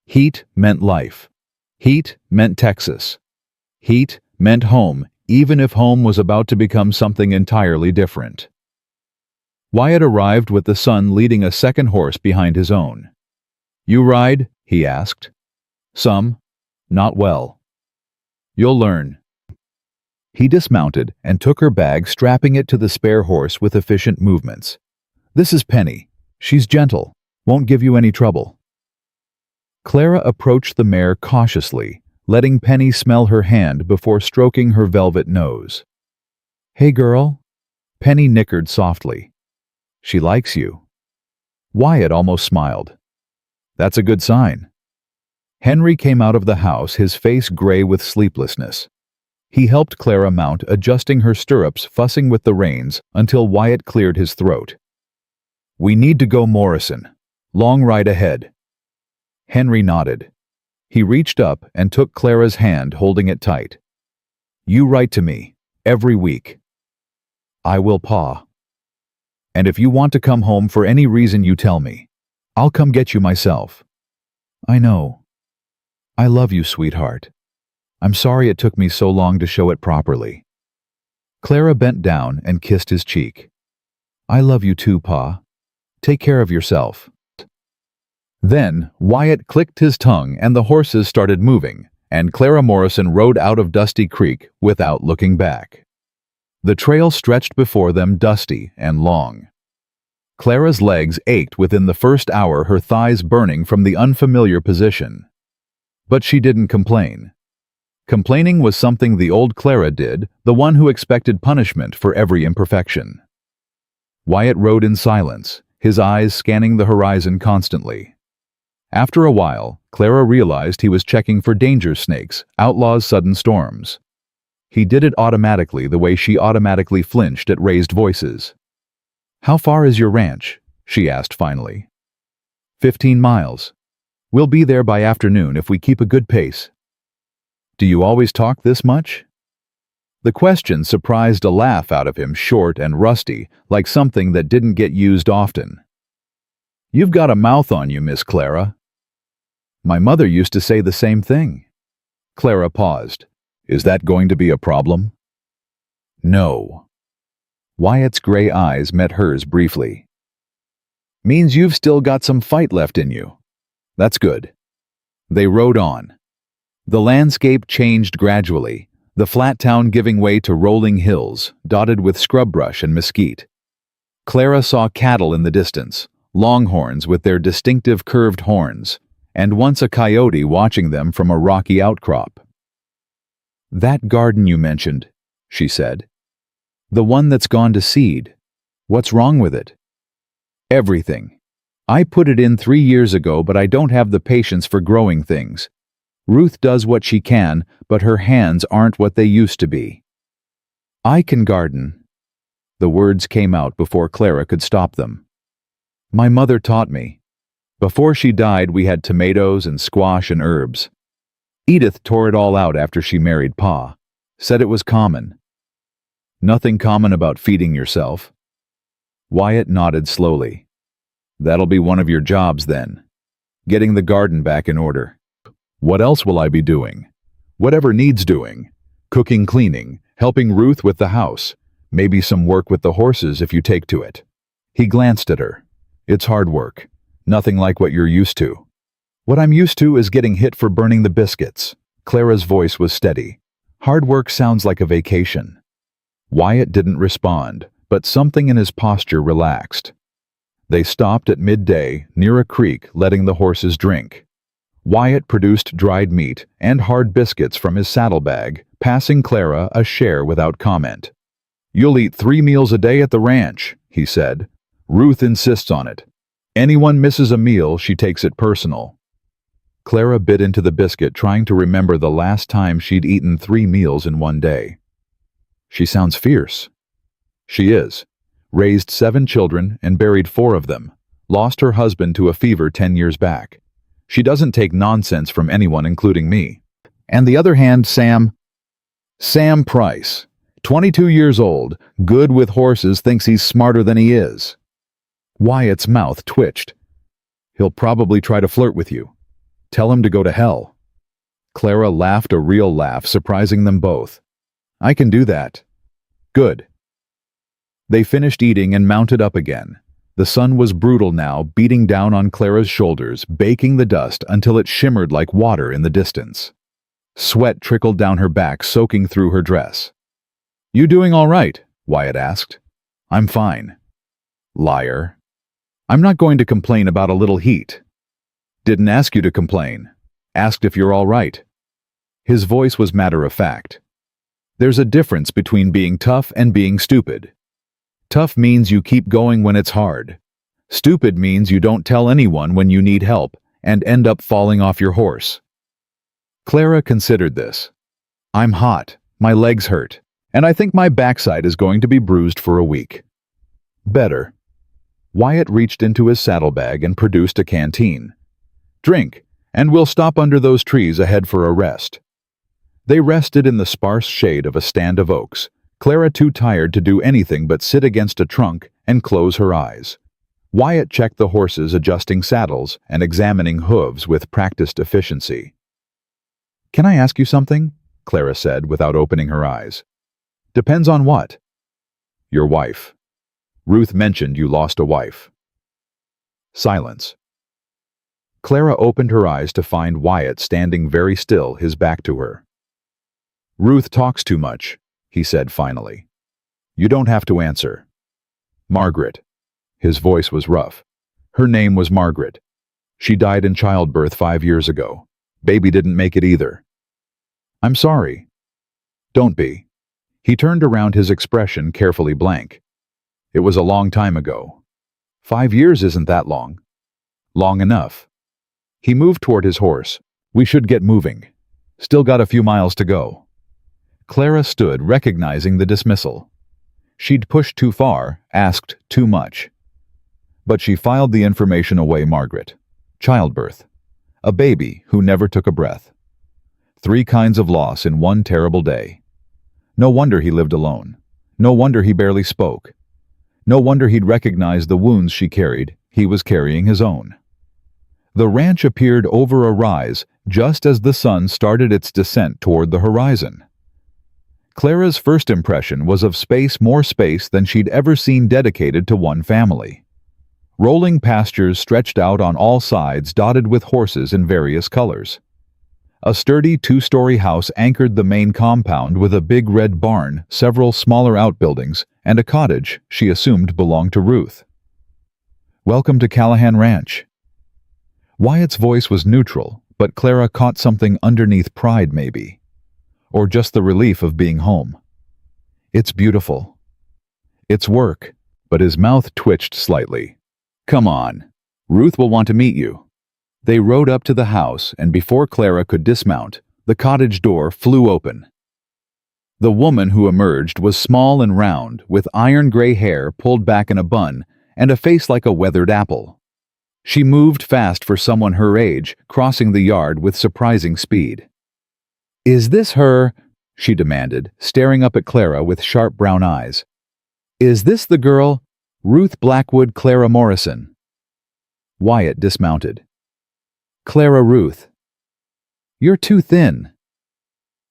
Heat meant life. Heat meant Texas. Heat meant home, even if home was about to become something entirely different. Wyatt arrived with the son leading a second horse behind his own. "You ride?" he asked. "Some. Not well." "You'll learn." He dismounted and took her bag, strapping it to the spare horse with efficient movements. "This is Penny. She's gentle. Won't give you any trouble." Clara approached the mare cautiously, letting Penny smell her hand before stroking her velvet nose. "Hey, girl." Penny nickered softly. "She likes you." Wyatt almost smiled. "That's a good sign." Henry came out of the house, his face gray with sleeplessness. He helped Clara mount, adjusting her stirrups, fussing with the reins, until Wyatt cleared his throat. "We need to go, Morrison. Long ride ahead." Henry nodded. He reached up and took Clara's hand, holding it tight. "You write to me, every week." "I will, Pa. And if you want to come home for any reason, you tell me. I'll come get you myself." "I know. I love you, sweetheart. I'm sorry it took me so long to show it properly." Clara bent down and kissed his cheek. "I love you too, Pa. Take care of yourself." Then Wyatt clicked his tongue and the horses started moving, and Clara Morrison rode out of Dusty Creek without looking back. The trail stretched before them, dusty and long. Clara's legs ached within the first hour, her thighs burning from the unfamiliar position. But she didn't complain. Complaining was something the old Clara did, the one who expected punishment for every imperfection. Wyatt rode in silence, his eyes scanning the horizon constantly. After a while, Clara realized he was checking for danger snakes, outlaws' sudden storms. He did it automatically the way she automatically flinched at raised voices. "How far is your ranch?" she asked finally. 15 miles. We'll be there by afternoon if we keep a good pace." "Do you always talk this much?" The question surprised a laugh out of him, short and rusty, like something that didn't get used often. "You've got a mouth on you, Miss Clara." "My mother used to say the same thing." Clara paused. "Is that going to be a problem?" "No." Wyatt's gray eyes met hers briefly. "Means you've still got some fight left in you. That's good." They rode on. The landscape changed gradually, the flat town giving way to rolling hills, dotted with scrub brush and mesquite. Clara saw cattle in the distance, longhorns with their distinctive curved horns, and once a coyote watching them from a rocky outcrop. "That garden you mentioned," she said. "The one that's gone to seed. What's wrong with it?" "Everything. I put it in 3 years ago, but I don't have the patience for growing things. Ruth does what she can, but her hands aren't what they used to be." "I can garden." The words came out before Clara could stop them. "My mother taught me. Before she died, we had tomatoes and squash and herbs. Edith tore it all out after she married Pa. Said it was common." "Nothing common about feeding yourself." Wyatt nodded slowly. "That'll be one of your jobs then. Getting the garden back in order." "What else will I be doing?" "Whatever needs doing. Cooking, cleaning, helping Ruth with the house. Maybe some work with the horses if you take to it." He glanced at her. "It's hard work. Nothing like what you're used to." "What I'm used to is getting hit for burning the biscuits." Clara's voice was steady. "Hard work sounds like a vacation." Wyatt didn't respond, but something in his posture relaxed. They stopped at midday, near a creek, letting the horses drink. Wyatt produced dried meat and hard biscuits from his saddlebag, passing Clara a share without comment. "You'll eat 3 meals a day at the ranch," he said. "Ruth insists on it. Anyone misses a meal, she takes it personal." Clara bit into the biscuit, trying to remember the last time she'd eaten 3 meals in one day. "She sounds fierce." "She is. Raised 7 children and buried 4 of them. Lost her husband to a fever 10 years back. She doesn't take nonsense from anyone, including me." "And the other hand, Sam Price, 22 years old, good with horses, thinks he's smarter than he is." Wyatt's mouth twitched. "He'll probably try to flirt with you. Tell him to go to hell." Clara laughed a real laugh, surprising them both. "I can do that." "Good." They finished eating and mounted up again. The sun was brutal now, beating down on Clara's shoulders, baking the dust until it shimmered like water in the distance. Sweat trickled down her back, soaking through her dress. "You doing all right?" Wyatt asked. "I'm fine." "Liar." "I'm not going to complain about a little heat." "Didn't ask you to complain. Asked if you're all right." His voice was matter-of-fact. "There's a difference between being tough and being stupid. Tough means you keep going when it's hard. Stupid means you don't tell anyone when you need help and end up falling off your horse." Clara considered this. "I'm hot, my legs hurt, and I think my backside is going to be bruised for a week." "Better." Wyatt reached into his saddlebag and produced a canteen. "Drink, and we'll stop under those trees ahead for a rest." They rested in the sparse shade of a stand of oaks, Clara too tired to do anything but sit against a trunk and close her eyes. Wyatt checked the horses, adjusting saddles and examining hooves with practiced efficiency. "Can I ask you something?" Clara said without opening her eyes. "Depends on what?" "Your wife. Ruth mentioned you lost a wife." Silence. Clara opened her eyes to find Wyatt standing very still, his back to her. "Ruth talks too much," he said finally. "You don't have to answer." "Margaret." His voice was rough. "Her name was Margaret. She died in childbirth 5 years ago. Baby didn't make it either." "I'm sorry." "Don't be." He turned around, his expression carefully blank. "It was a long time ago. 5 years isn't that long. Long enough. He moved toward his horse. We should get moving. Still got a few miles to go. Clara stood, recognizing the dismissal. She'd pushed too far, asked too much. But she filed the information away. Margaret. Childbirth. A baby who never took a breath. 3 kinds of loss in one terrible day. No wonder he lived alone. No wonder he barely spoke. No wonder he'd recognized the wounds she carried. He was carrying his own. The ranch appeared over a rise just as the sun started its descent toward the horizon. Clara's first impression was of space, more space than she'd ever seen dedicated to one family. Rolling pastures stretched out on all sides, dotted with horses in various colors. A sturdy 2-story house anchored the main compound with a big red barn, several smaller outbuildings, and a cottage she assumed belonged to Ruth. "Welcome to Callahan Ranch." Wyatt's voice was neutral, but Clara caught something underneath, pride maybe. Or just the relief of being home. "It's beautiful." "It's work," but his mouth twitched slightly. "Come on. Ruth will want to meet you." They rode up to the house, and before Clara could dismount, the cottage door flew open. The woman who emerged was small and round, with iron-gray hair pulled back in a bun, and a face like a weathered apple. She moved fast for someone her age, crossing the yard with surprising speed. "Is this her?" she demanded, staring up at Clara with sharp brown eyes. "Is this the girl? Ruth Blackwood, Clara Morrison." Wyatt dismounted. "Clara Ruth." "You're too thin."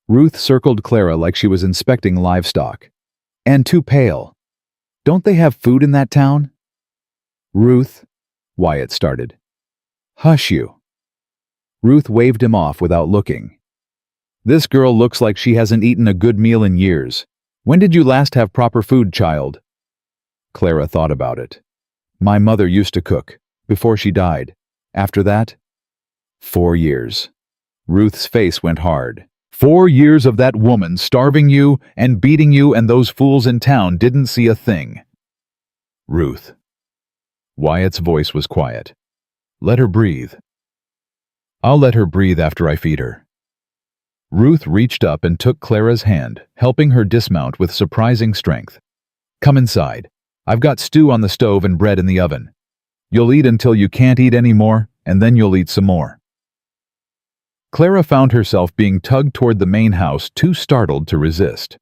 Ruth circled Clara like she was inspecting livestock. "And too pale. Don't they have food in that town?" "Ruth," Wyatt started. "Hush you." Ruth waved him off without looking. "This girl looks like she hasn't eaten a good meal in years. When did you last have proper food, child?" Clara thought about it. "My mother used to cook, before she died. After that, 4 years. Ruth's face went hard. 4 years of that woman starving you and beating you, and those fools in town didn't see a thing. Ruth. Wyatt's voice was quiet. Let her breathe. I'll let her breathe after I feed her. Ruth reached up and took Clara's hand, helping her dismount with surprising strength. Come inside. I've got stew on the stove and bread in the oven. You'll eat until you can't eat any more, and then you'll eat some more. Clara found herself being tugged toward the main house, too startled to resist.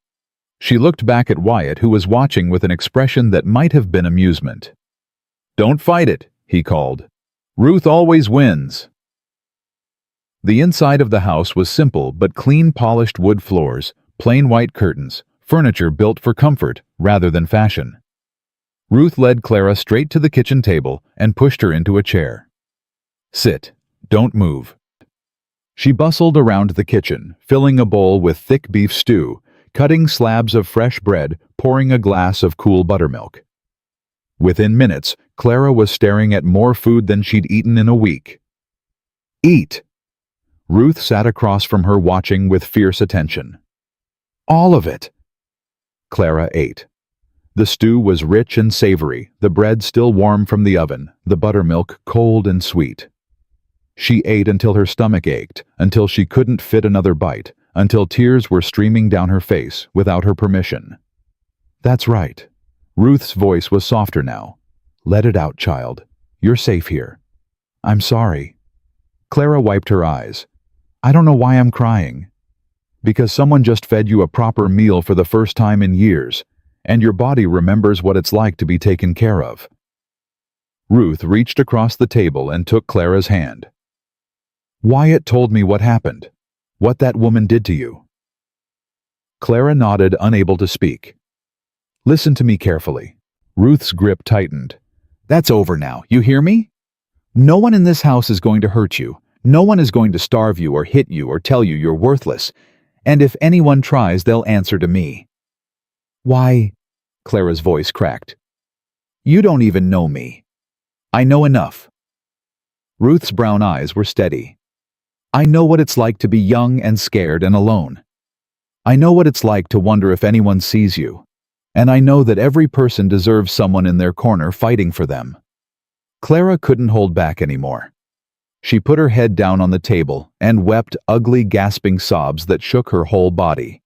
She looked back at Wyatt, who was watching with an expression that might have been amusement. Don't fight it, he called. Ruth always wins. The inside of the house was simple but clean, polished wood floors, plain white curtains, furniture built for comfort rather than fashion. Ruth led Clara straight to the kitchen table and pushed her into a chair. Sit. Don't move. She bustled around the kitchen, filling a bowl with thick beef stew, cutting slabs of fresh bread, pouring a glass of cool buttermilk. Within minutes, Clara was staring at more food than she'd eaten in a week. Eat! Ruth sat across from her, watching with fierce attention. All of it! Clara ate. The stew was rich and savory, the bread still warm from the oven, the buttermilk cold and sweet. She ate until her stomach ached, until she couldn't fit another bite, until tears were streaming down her face without her permission. That's right. Ruth's voice was softer now. Let it out, child. You're safe here. I'm sorry. Clara wiped her eyes. I don't know why I'm crying. Because someone just fed you a proper meal for the first time in years, and your body remembers what it's like to be taken care of. Ruth reached across the table and took Clara's hand. Wyatt told me what happened, what that woman did to you. Clara nodded, unable to speak. Listen to me carefully. Ruth's grip tightened. That's over now, you hear me? No one in this house is going to hurt you. No one is going to starve you or hit you or tell you you're worthless. And if anyone tries, they'll answer to me. Why? Clara's voice cracked. You don't even know me. I know enough. Ruth's brown eyes were steady. I know what it's like to be young and scared and alone. I know what it's like to wonder if anyone sees you. And I know that every person deserves someone in their corner fighting for them. Clara couldn't hold back anymore. She put her head down on the table and wept ugly, gasping sobs that shook her whole body.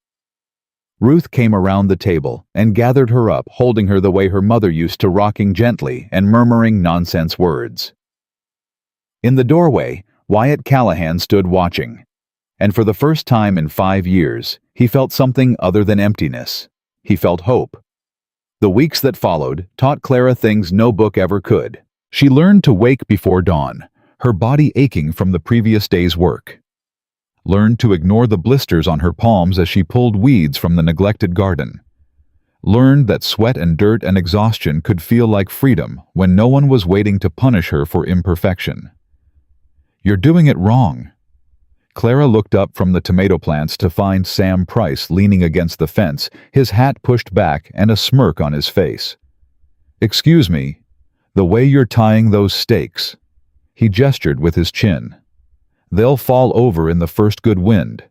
Ruth came around the table and gathered her up, holding her the way her mother used to, rocking gently and murmuring nonsense words. In the doorway, Wyatt Callahan stood watching, and for the first time in 5 years, he felt something other than emptiness. He felt hope. The weeks that followed taught Clara things no book ever could. She learned to wake before dawn, her body aching from the previous day's work. Learned to ignore the blisters on her palms as she pulled weeds from the neglected garden. Learned that sweat and dirt and exhaustion could feel like freedom when no one was waiting to punish her for imperfection. "You're doing it wrong." Clara looked up from the tomato plants to find Sam Price leaning against the fence, his hat pushed back and a smirk on his face. "Excuse me, the way you're tying those stakes." He gestured with his chin. "They'll fall over in the first good wind.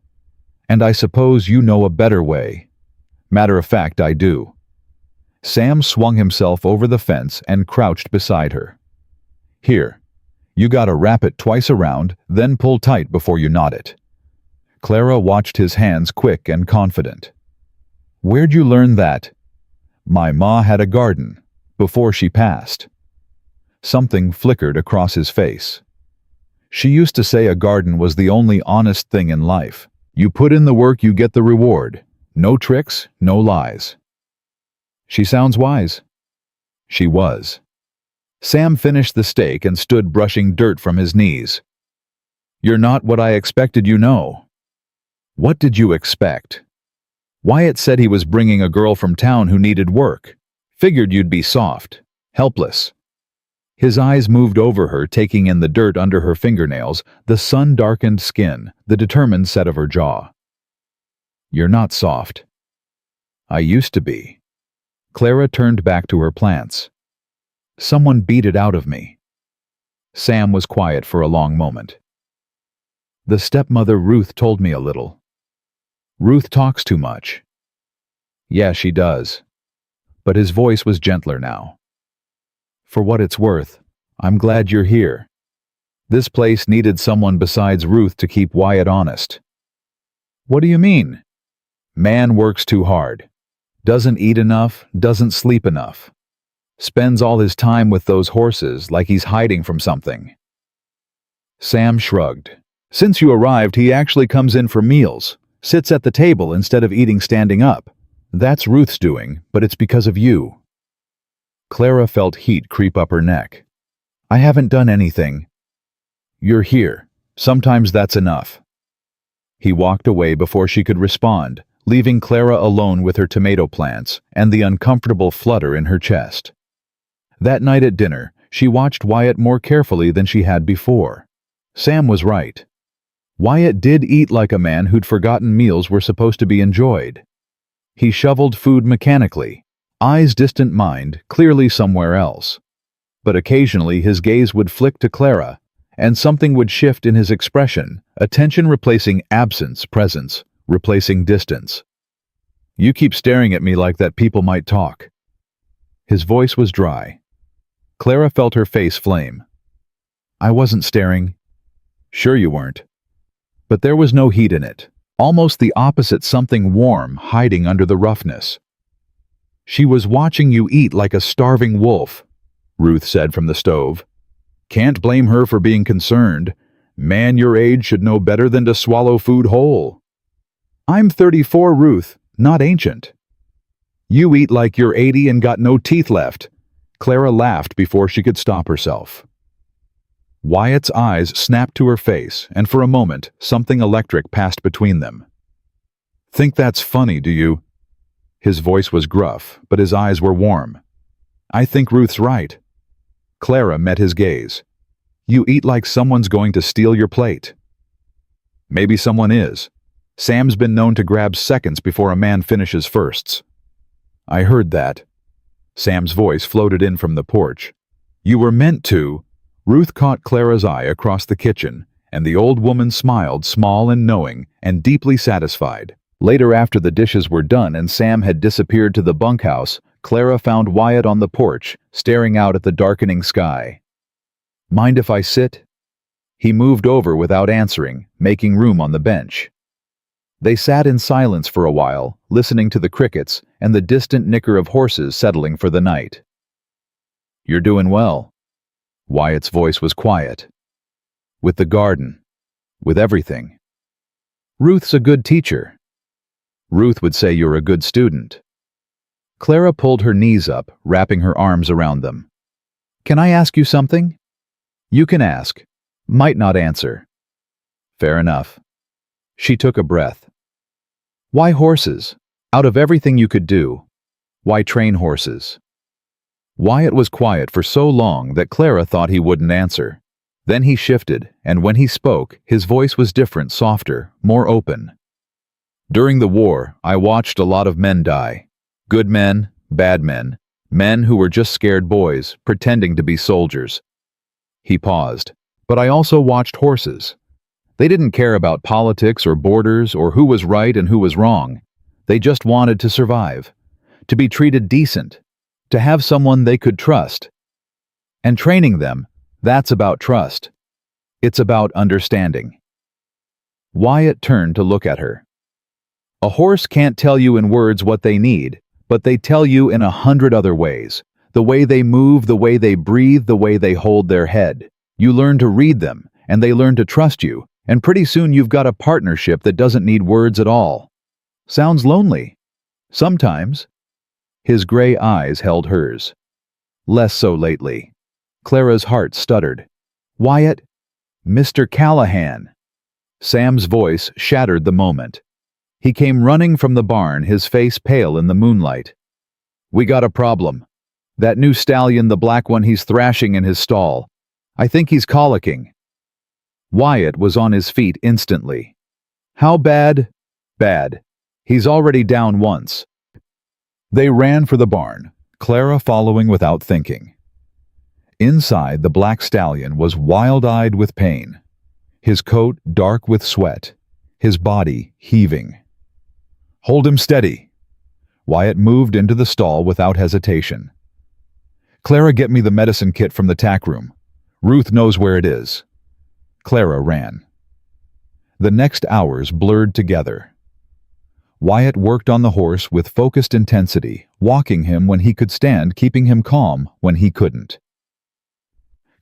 And I suppose you know a better way." "Matter of fact, I do." Sam swung himself over the fence and crouched beside her. "Here, you gotta wrap it twice around, then pull tight before you knot it." Clara watched his hands, quick and confident. "Where'd you learn that?" "My ma had a garden, before she passed." Something flickered across his face. "She used to say a garden was the only honest thing in life. You put in the work, you get the reward. No tricks, no lies." "She sounds wise." She was. Sam finished the steak and stood brushing dirt from his knees. "You're not what I expected, you know." "What did you expect?" "Wyatt said he was bringing a girl from town who needed work. Figured you'd be soft, helpless." His eyes moved over her, taking in the dirt under her fingernails, the sun-darkened skin, the determined set of her jaw. "You're not soft." "I used to be." Clara turned back to her plants. "Someone beat it out of me." Sam was quiet for a long moment. "The stepmother Ruth told me a little." "Ruth talks too much." "Yeah, she does." But his voice was gentler now. "For what it's worth, I'm glad you're here. This place needed someone besides Ruth to keep Wyatt honest." "What do you mean?" "Man works too hard. Doesn't eat enough, doesn't sleep enough. Spends all his time with those horses like he's hiding from something." Sam shrugged. "Since you arrived, he actually comes in for meals, sits at the table instead of eating standing up. That's Ruth's doing, but it's because of you." Clara felt heat creep up her neck. "I haven't done anything." "You're here. Sometimes that's enough." He walked away before she could respond, leaving Clara alone with her tomato plants and the uncomfortable flutter in her chest. That night at dinner, she watched Wyatt more carefully than she had before. Sam was right. Wyatt did eat like a man who'd forgotten meals were supposed to be enjoyed. He shoveled food mechanically, eyes distant, mind clearly somewhere else. But occasionally his gaze would flick to Clara, and something would shift in his expression, attention replacing absence, presence replacing distance. "You keep staring at me like that, people might talk." His voice was dry. Clara felt her face flame. "I wasn't staring." "Sure you weren't." But there was no heat in it, almost the opposite, something warm hiding under the roughness. "She was watching you eat like a starving wolf," Ruth said from the stove. "Can't blame her for being concerned. Man your age should know better than to swallow food whole." "I'm 34, Ruth, not ancient." "You eat like you're 80 and got no teeth left." Clara laughed before she could stop herself. Wyatt's eyes snapped to her face, and for a moment, something electric passed between them. "Think that's funny, do you?" His voice was gruff, but his eyes were warm. "I think Ruth's right." Clara met his gaze. "You eat like someone's going to steal your plate." "Maybe someone is. Sam's been known to grab seconds before a man finishes firsts." "I heard that." Sam's voice floated in from the porch. "You were meant to." Ruth caught Clara's eye across the kitchen, and the old woman smiled, small and knowing, and deeply satisfied. Later, after the dishes were done and Sam had disappeared to the bunkhouse, Clara found Wyatt on the porch, staring out at the darkening sky. Mind if I sit? He moved over without answering, making room on the bench. They sat in silence for a while, listening to the crickets and the distant nicker of horses settling for the night. You're doing well. Wyatt's voice was quiet. With the garden. With everything. Ruth's a good teacher. Ruth would say you're a good student. Clara pulled her knees up, wrapping her arms around them. Can I ask you something? You can ask. Might not answer. Fair enough. She took a breath. Why horses? Out of everything you could do, why train horses? Wyatt was quiet for so long that Clara thought he wouldn't answer. Then he shifted, and when he spoke, his voice was different, softer, more open. During the war, I watched a lot of men die. Good men, bad men, men who were just scared boys, pretending to be soldiers. He paused. But I also watched horses. They didn't care about politics or borders or who was right and who was wrong. They just wanted to survive, to be treated decent, to have someone they could trust. And training them, that's about trust. It's about understanding. Wyatt turned to look at her. A horse can't tell you in words what they need, but they tell you in 100 other ways. The way they move, the way they breathe, the way they hold their head. You learn to read them, and they learn to trust you, and pretty soon you've got a partnership that doesn't need words at all. Sounds lonely. Sometimes. His gray eyes held hers. Less so lately. Clara's heart stuttered. Wyatt? Mr. Callahan. Sam's voice shattered the moment. He came running from the barn, his face pale in the moonlight. We got a problem. That new stallion, the black one, he's thrashing in his stall. I think he's colicking. Wyatt was on his feet instantly. How bad? Bad. He's already down once. They ran for the barn, Clara following without thinking. Inside, the black stallion was wild-eyed with pain, his coat dark with sweat, his body heaving. Hold him steady. Wyatt moved into the stall without hesitation. Clara, get me the medicine kit from the tack room. Ruth knows where it is. Clara ran. The next hours blurred together. Wyatt worked on the horse with focused intensity, walking him when he could stand, keeping him calm when he couldn't.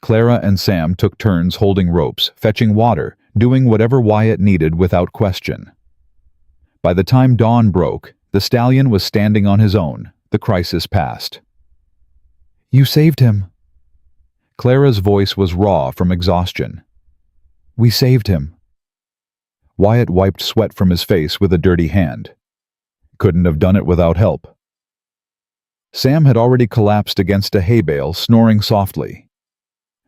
Clara and Sam took turns holding ropes, fetching water, doing whatever Wyatt needed without question. By the time dawn broke, the stallion was standing on his own. The crisis passed. You saved him. Clara's voice was raw from exhaustion. We saved him. Wyatt wiped sweat from his face with a dirty hand. Couldn't have done it without help. Sam had already collapsed against a hay bale, snoring softly.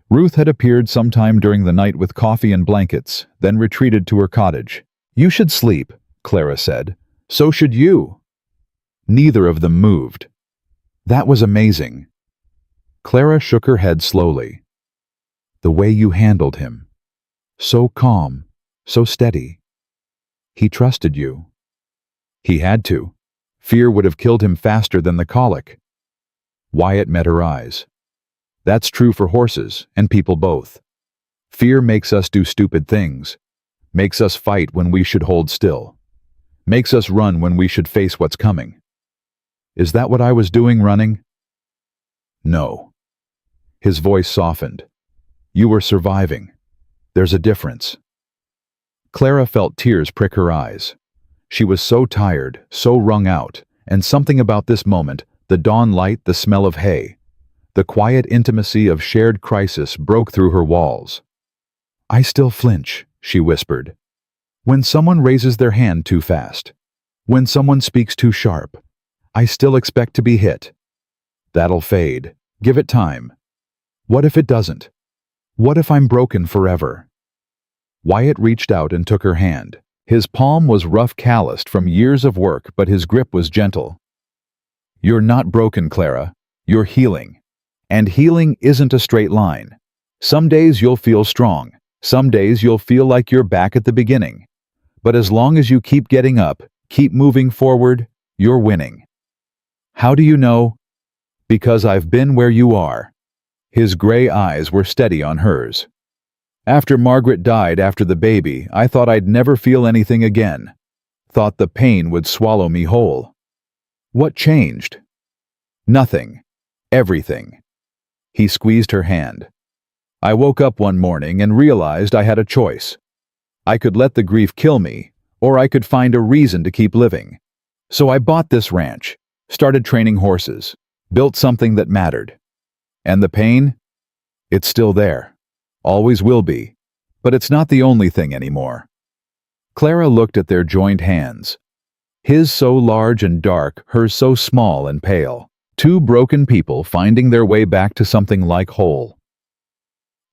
Ruth had appeared sometime during the night with coffee and blankets, then retreated to her cottage. You should sleep, Clara said. So should you. Neither of them moved. That was amazing. Clara shook her head slowly. The way you handled him. So calm, so steady. He trusted you. He had to. Fear would have killed him faster than the colic. Wyatt met her eyes. That's true for horses and people both. Fear makes us do stupid things. Makes us fight when we should hold still. Makes us run when we should face what's coming. Is that what I was doing, running? No. His voice softened. You were surviving. There's a difference. Clara felt tears prick her eyes. She was so tired, so wrung out, and something about this moment, the dawn light, the smell of hay, the quiet intimacy of shared crisis broke through her walls. I still flinch, she whispered. When someone raises their hand too fast, when someone speaks too sharp, I still expect to be hit. That'll fade. Give it time. What if it doesn't? What if I'm broken forever? Wyatt reached out and took her hand. His palm was rough, calloused from years of work, but his grip was gentle. You're not broken, Clara. You're healing. And healing isn't a straight line. Some days you'll feel strong. Some days you'll feel like you're back at the beginning. But as long as you keep getting up, keep moving forward, you're winning. How do you know? Because I've been where you are. His gray eyes were steady on hers. After Margaret died after the baby, I thought I'd never feel anything again. Thought the pain would swallow me whole. What changed? Nothing. Everything. He squeezed her hand. I woke up one morning and realized I had a choice. I could let the grief kill me, or I could find a reason to keep living. So I bought this ranch, started training horses, built something that mattered. And the pain? It's still there. Always will be. But it's not the only thing anymore. Clara looked at their joined hands. His so large and dark, hers so small and pale. Two broken people finding their way back to something like whole.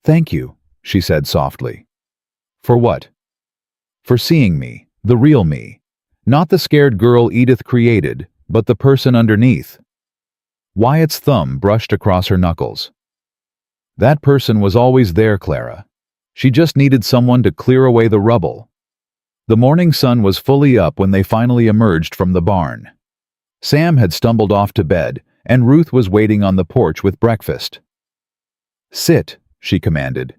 "Thank you," she said softly. "For what?" "For seeing me, the real me. Not the scared girl Edith created, but the person underneath." Wyatt's thumb brushed across her knuckles. "That person was always there, Clara. She just needed someone to clear away the rubble." The morning sun was fully up when they finally emerged from the barn. Sam had stumbled off to bed, and Ruth was waiting on the porch with breakfast. "Sit," she commanded.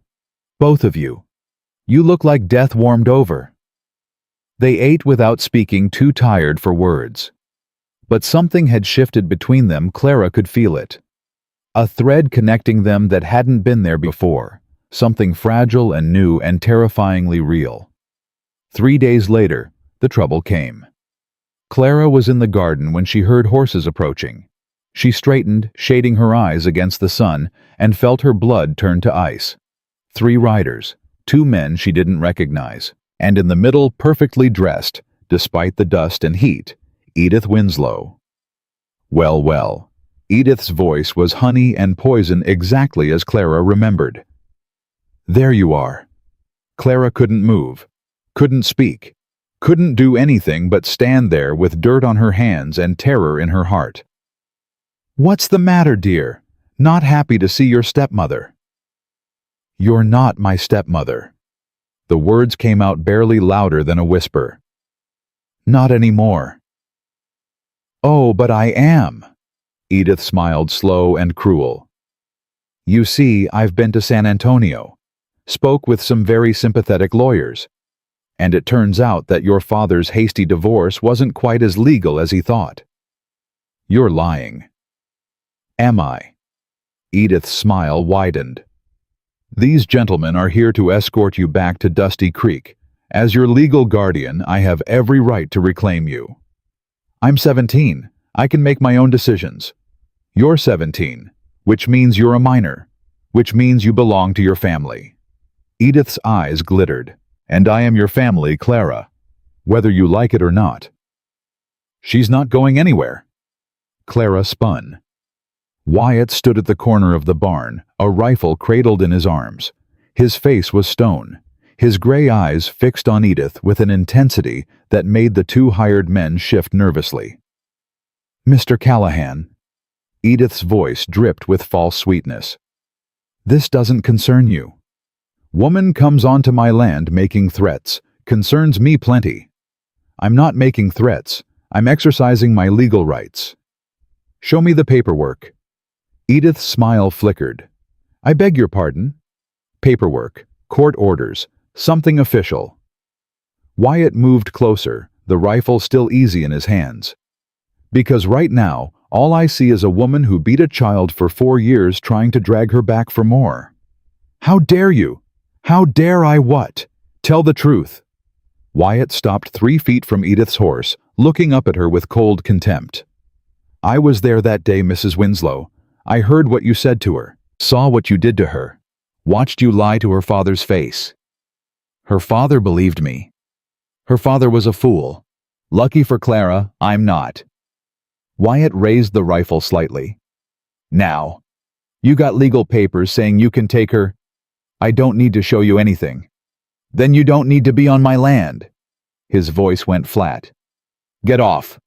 "Both of you. You look like death warmed over." They ate without speaking, too tired for words. But something had shifted between them. Clara could feel it. A thread connecting them that hadn't been there before. Something fragile and new and terrifyingly real. 3 days later, the trouble came. Clara was in the garden when she heard horses approaching. She straightened, shading her eyes against the sun, and felt her blood turn to ice. 3 riders, 2 men she didn't recognize, and in the middle, perfectly dressed, despite the dust and heat, Edith Winslow. Well, well. Edith's voice was honey and poison, exactly as Clara remembered. "There you are." Clara couldn't move, couldn't speak, couldn't do anything but stand there with dirt on her hands and terror in her heart. "What's the matter, dear? Not happy to see your stepmother?" "You're not my stepmother." The words came out barely louder than a whisper. "Not anymore." "Oh, but I am." Edith smiled, slow and cruel. "You see, I've been to San Antonio, spoke with some very sympathetic lawyers, and it turns out that your father's hasty divorce wasn't quite as legal as he thought." "You're lying." "Am I?" Edith's smile widened. "These gentlemen are here to escort you back to Dusty Creek. As your legal guardian, I have every right to reclaim you. I'm 17. I can make my own decisions. You're 17, which means you're a minor, which means you belong to your family." Edith's eyes glittered. "And I am your family, Clara, whether you like it or not." "She's not going anywhere." Clara spun. Wyatt stood at the corner of the barn, a rifle cradled in his arms. His face was stone, his gray eyes fixed on Edith with an intensity that made the 2 hired men shift nervously. "Mr. Callahan." Edith's voice dripped with false sweetness. "This doesn't concern you. Woman comes onto my land making threats. Concerns me plenty. I'm not making threats. I'm exercising my legal rights. Show me the paperwork." Edith's smile flickered. "I beg your pardon?" "Paperwork, court orders, something official." Wyatt moved closer, the rifle still easy in his hands. "Because right now, all I see is a woman who beat a child for 4 years trying to drag her back for more." "How dare you? How dare I what? Tell the truth." Wyatt stopped 3 feet from Edith's horse, looking up at her with cold contempt. "I was there that day, Mrs. Winslow. I heard what you said to her, saw what you did to her, watched you lie to her father's face. Her father believed me. Her father was a fool. Lucky for Clara, I'm not." Wyatt raised the rifle slightly. "Now, you got legal papers saying you can take her? I don't need to show you anything. Then you don't need to be on my land." His voice went flat. "Get off.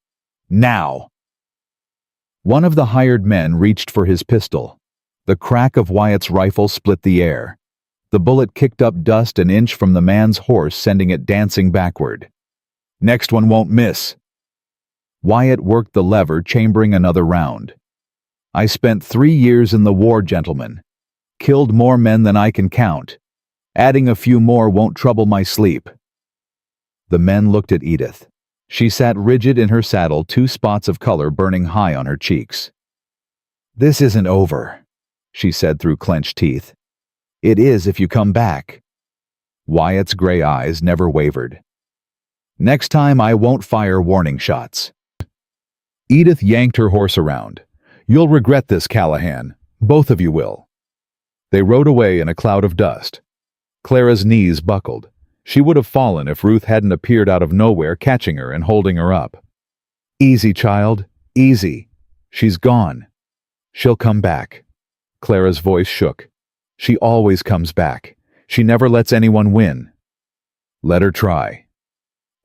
Now." One of the hired men reached for his pistol. The crack of Wyatt's rifle split the air. The bullet kicked up dust an inch from the man's horse, sending it dancing backward. "Next one won't miss." Wyatt worked the lever, chambering another round. "I spent 3 years in the war, gentlemen. Killed more men than I can count. Adding a few more won't trouble my sleep." The men looked at Edith. She sat rigid in her saddle, 2 spots of color burning high on her cheeks. "This isn't over," she said through clenched teeth. "It is if you come back." Wyatt's gray eyes never wavered. "Next time I won't fire warning shots." Edith yanked her horse around. "You'll regret this, Callahan. Both of you will." They rode away in a cloud of dust. Clara's knees buckled. She would have fallen if Ruth hadn't appeared out of nowhere, catching her and holding her up. "Easy, child, easy. She's gone. She'll come back." Clara's voice shook. "She always comes back. She never lets anyone win." "Let her try."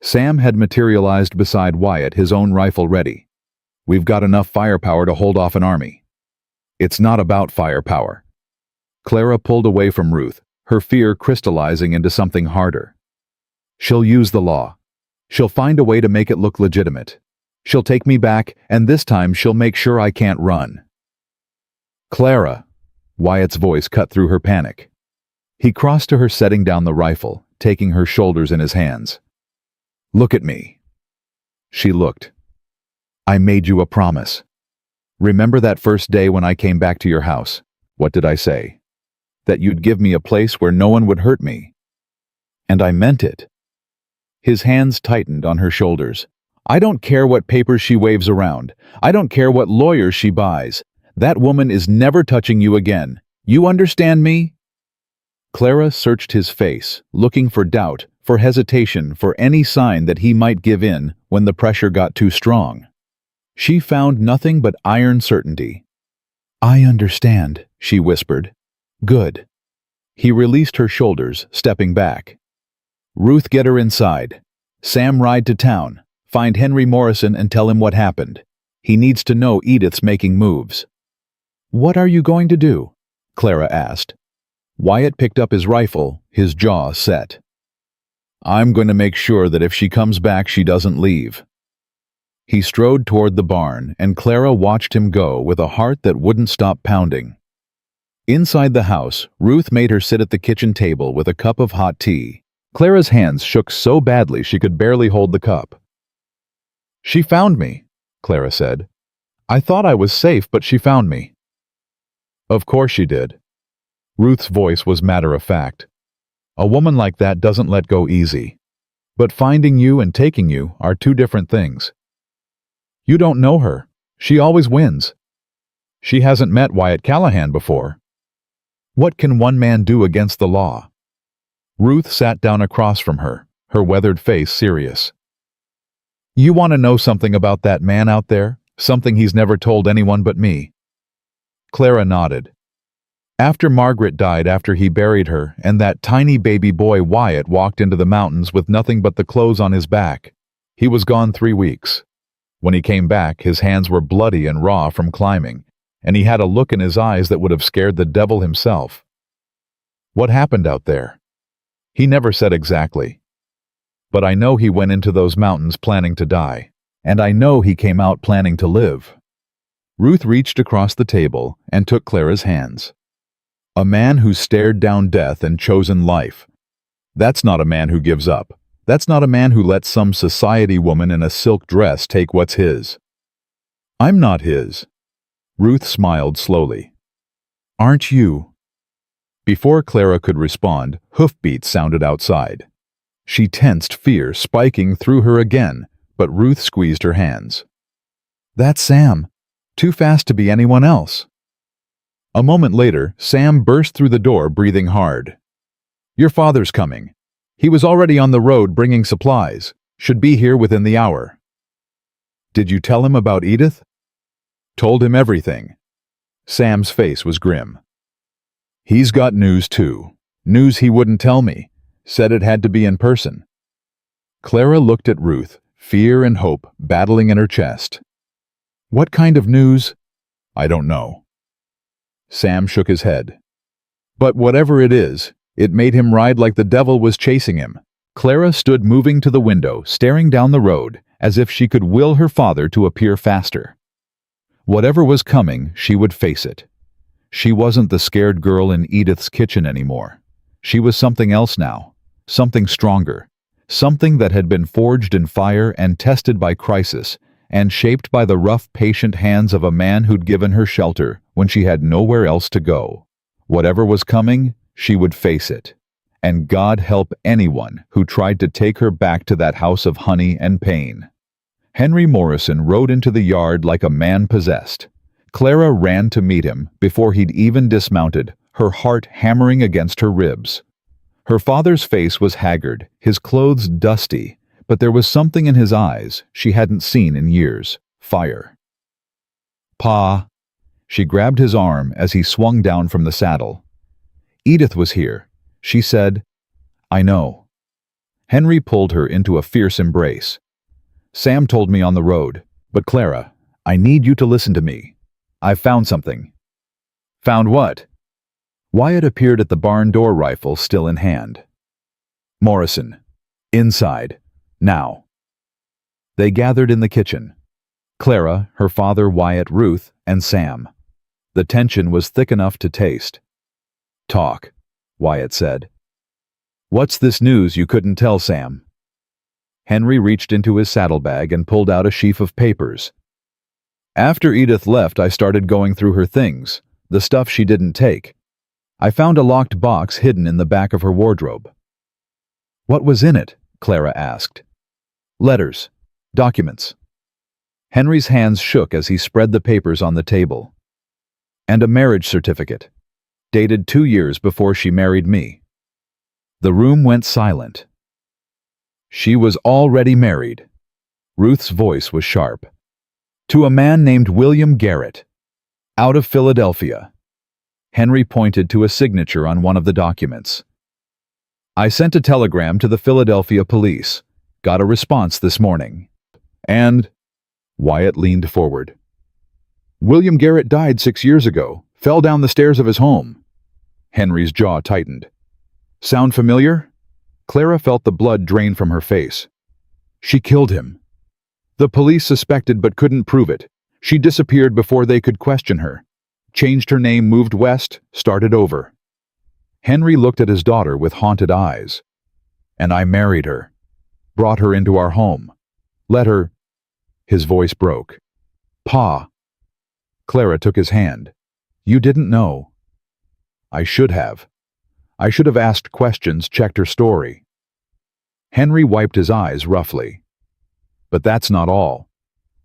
Sam had materialized beside Wyatt, his own rifle ready. "We've got enough firepower to hold off an army." "It's not about firepower." Clara pulled away from Ruth, her fear crystallizing into something harder. "She'll use the law. She'll find a way to make it look legitimate. She'll take me back, and this time she'll make sure I can't run." "Clara," Wyatt's voice cut through her panic. He crossed to her, setting down the rifle, taking her shoulders in his hands. "Look at me." She looked. "I made you a promise. Remember that first day when I came back to your house? What did I say? That you'd give me a place where no one would hurt me. And I meant it." His hands tightened on her shoulders. "I don't care what papers she waves around. I don't care what lawyers she buys. That woman is never touching you again. You understand me?" Clara searched his face, looking for doubt, for hesitation, for any sign that he might give in when the pressure got too strong. She found nothing but iron certainty. "I understand," she whispered. "Good." He released her shoulders, stepping back. "Ruth, get her inside. Sam, ride to town. Find Henry Morrison and tell him what happened. He needs to know Edith's making moves." "What are you going to do?" Clara asked. Wyatt picked up his rifle, his jaw set. "I'm going to make sure that if she comes back, she doesn't leave." He strode toward the barn, and Clara watched him go with a heart that wouldn't stop pounding. Inside the house, Ruth made her sit at the kitchen table with a cup of hot tea. Clara's hands shook so badly she could barely hold the cup. "She found me," Clara said. "I thought I was safe, but she found me." "Of course she did." Ruth's voice was matter-of-fact. "A woman like that doesn't let go easy. But finding you and taking you are 2 different things. You don't know her. She always wins. She hasn't met Wyatt Callahan before. What can one man do against the law?" Ruth sat down across from her, her weathered face serious. "You want to know something about that man out there? Something he's never told anyone but me?" Clara nodded. "After Margaret died, after he buried her, and that tiny baby boy Wyatt walked into the mountains with nothing but the clothes on his back. He was gone 3 weeks. When he came back, his hands were bloody and raw from climbing, and he had a look in his eyes that would have scared the devil himself. What happened out there? He never said exactly. But I know he went into those mountains planning to die, and I know he came out planning to live." Ruth reached across the table and took Clara's hands. "A man who stared down death and chosen life. That's not a man who gives up. That's not a man who lets some society woman in a silk dress take what's his." "I'm not his." Ruth smiled slowly. "Aren't you?" Before Clara could respond, hoofbeats sounded outside. She tensed, fear spiking through her again, but Ruth squeezed her hands. "That's Sam. Too fast to be anyone else." A moment later, Sam burst through the door, breathing hard. "Your father's coming. He was already on the road bringing supplies. Should be here within the hour." "Did you tell him about Edith?" "Told him everything." Sam's face was grim. "He's got news too. News he wouldn't tell me. Said it had to be in person." Clara looked at Ruth, fear and hope battling in her chest. "What kind of news?" "I don't know." Sam shook his head. "But whatever it is, it made him ride like the devil was chasing him." Clara stood moving to the window, staring down the road, as if she could will her father to appear faster. Whatever was coming, she would face it. She wasn't the scared girl in Edith's kitchen anymore. She was something else now, something stronger, something that had been forged in fire and tested by crisis, and shaped by the rough, patient hands of a man who'd given her shelter when she had nowhere else to go. Whatever was coming, she would face it. And God help anyone who tried to take her back to that house of honey and pain. Henry Morrison rode into the yard like a man possessed. Clara ran to meet him before he'd even dismounted, her heart hammering against her ribs. Her father's face was haggard, his clothes dusty, but there was something in his eyes she hadn't seen in years: fire. "Pa." She grabbed his arm as he swung down from the saddle. "Edith was here," she said. "I know." Henry pulled her into a fierce embrace. "Sam told me on the road, but Clara, I need you to listen to me. I've found something." "Found what?" Wyatt appeared at the barn door, rifle still in hand. "Morrison. Inside. Now." They gathered in the kitchen. Clara, her father, Wyatt, Ruth, and Sam. The tension was thick enough to taste. "Talk," Wyatt said. "What's this news you couldn't tell Sam?" Henry reached into his saddlebag and pulled out a sheaf of papers. "After Edith left, I started going through her things, the stuff she didn't take. I found a locked box hidden in the back of her wardrobe." "What was in it?" Clara asked. "Letters. Documents." Henry's hands shook as he spread the papers on the table. "And a marriage certificate, dated 2 years before she married me." The room went silent. "She was already married." Ruth's voice was sharp. "To a man named William Garrett, out of Philadelphia." Henry pointed to a signature on one of the documents. "I sent a telegram to the Philadelphia police. Got a response this morning. And—" Wyatt leaned forward. "William Garrett died 6 years ago, fell down the stairs of his home." Henry's jaw tightened. "Sound familiar?" Clara felt the blood drain from her face. "She killed him. The police suspected but couldn't prove it. She disappeared before they could question her. Changed her name, moved west, started over." Henry looked at his daughter with haunted eyes. "And I married her. Brought her into our home. Let her—" His voice broke. "Pa." Clara took his hand. "You didn't know." "I should have. I should have asked questions, checked her story." Henry wiped his eyes roughly. "But that's not all.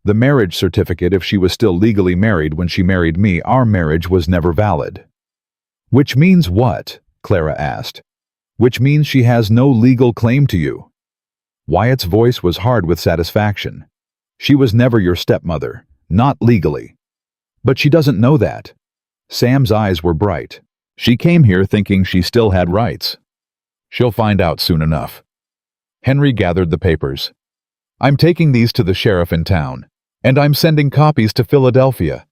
The marriage certificate, if she was still legally married when she married me, our marriage was never valid." "Which means what?" Clara asked. "Which means she has no legal claim to you." Wyatt's voice was hard with satisfaction. "She was never your stepmother, not legally." "But she doesn't know that." Sam's eyes were bright. "She came here thinking she still had rights. She'll find out soon enough." Henry gathered the papers. "I'm taking these to the sheriff in town, and I'm sending copies to Philadelphia.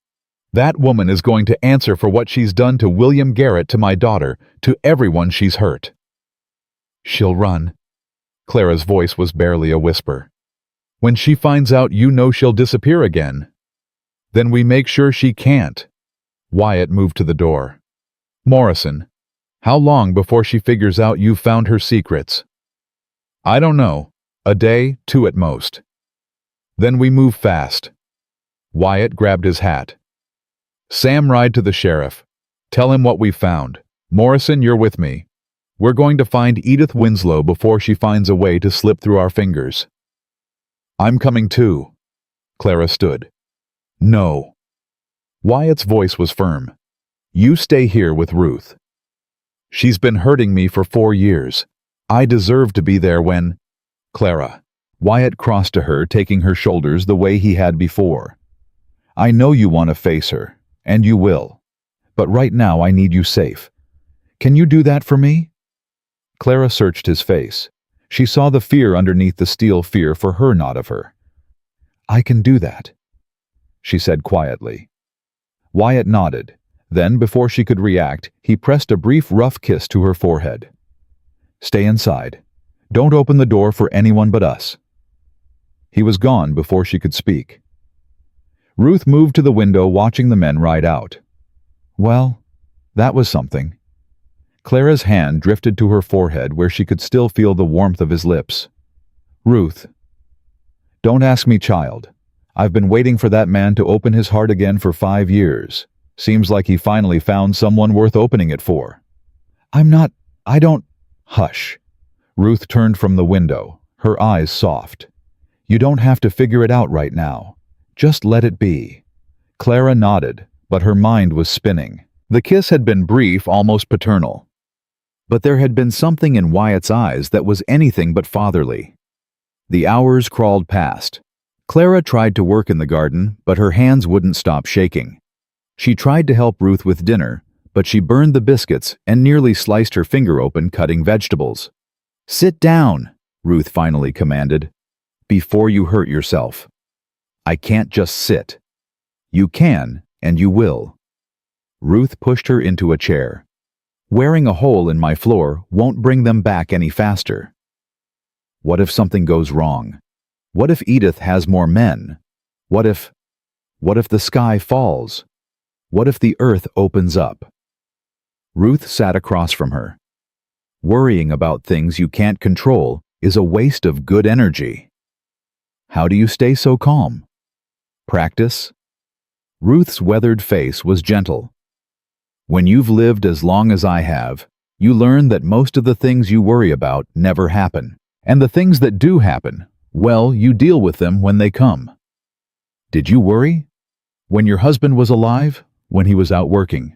That woman is going to answer for what she's done to William Garrett, to my daughter, to everyone she's hurt." "She'll run." Clara's voice was barely a whisper. "When she finds out, you know she'll disappear again." "Then we make sure she can't." Wyatt moved to the door. "Morrison, how long before she figures out you've found her secrets?" "I don't know. A day, 2 at most." "Then we move fast." Wyatt grabbed his hat. "Sam, ride to the sheriff. Tell him what we found. Morrison, you're with me. We're going to find Edith Winslow before she finds a way to slip through our fingers." "I'm coming too." Clara stood. "No." Wyatt's voice was firm. "You stay here with Ruth. She's been hurting me for 4 years. I deserve to be there when—" "Clara." Wyatt crossed to her, taking her shoulders the way he had before. "I know you want to face her, and you will. But right now I need you safe. Can you do that for me?" Clara searched his face. She saw the fear underneath the steel fear for her, not of her. "I can do that," she said quietly. Wyatt nodded. Then, before she could react, he pressed a brief rough kiss to her forehead. "Stay inside. Don't open the door for anyone but us." He was gone before she could speak. Ruth moved to the window, watching the men ride out. "Well," That was something. Clara's hand drifted to her forehead where she could still feel the warmth of his lips. Ruth. Don't ask me, child. I've been waiting for that man to open his heart again for 5 years. Seems like he finally found someone worth opening it for. I don't... Hush. Ruth turned from the window, her eyes soft. You don't have to figure it out right now. Just let it be. Clara nodded, but her mind was spinning. The kiss had been brief, almost paternal. But there had been something in Wyatt's eyes that was anything but fatherly. The hours crawled past. Clara tried to work in the garden, but her hands wouldn't stop shaking. She tried to help Ruth with dinner, but she burned the biscuits and nearly sliced her finger open cutting vegetables. Sit down, Ruth finally commanded, before you hurt yourself. I can't just sit. You can, and you will. Ruth pushed her into a chair. Wearing a hole in my floor won't bring them back any faster. What if something goes wrong? What if Edith has more men? What if the sky falls? What if the earth opens up? Ruth sat across from her. Worrying about things you can't control is a waste of good energy. How do you stay so calm? Practice? Ruth's weathered face was gentle. When you've lived as long as I have, you learn that most of the things you worry about never happen. And the things that do happen, well, you deal with them when they come. Did you worry? When your husband was alive? When he was out working?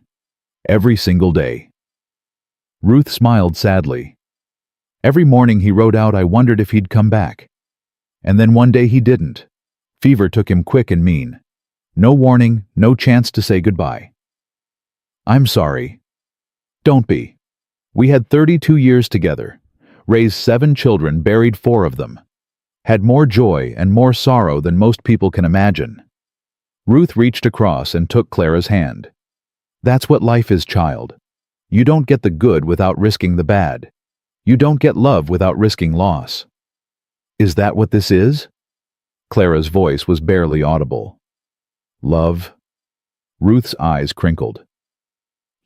Every single day. Ruth smiled sadly. Every morning he wrote out, I wondered if he'd come back. And then one day he didn't. Fever took him quick and mean. No warning, no chance to say goodbye. I'm sorry. Don't be. We had 32 years together, raised 7 children, buried 4 of them. Had more joy and more sorrow than most people can imagine. Ruth reached across and took Clara's hand. That's what life is, child. You don't get the good without risking the bad. You don't get love without risking loss. Is that what this is? Clara's voice was barely audible. Love? Ruth's eyes crinkled.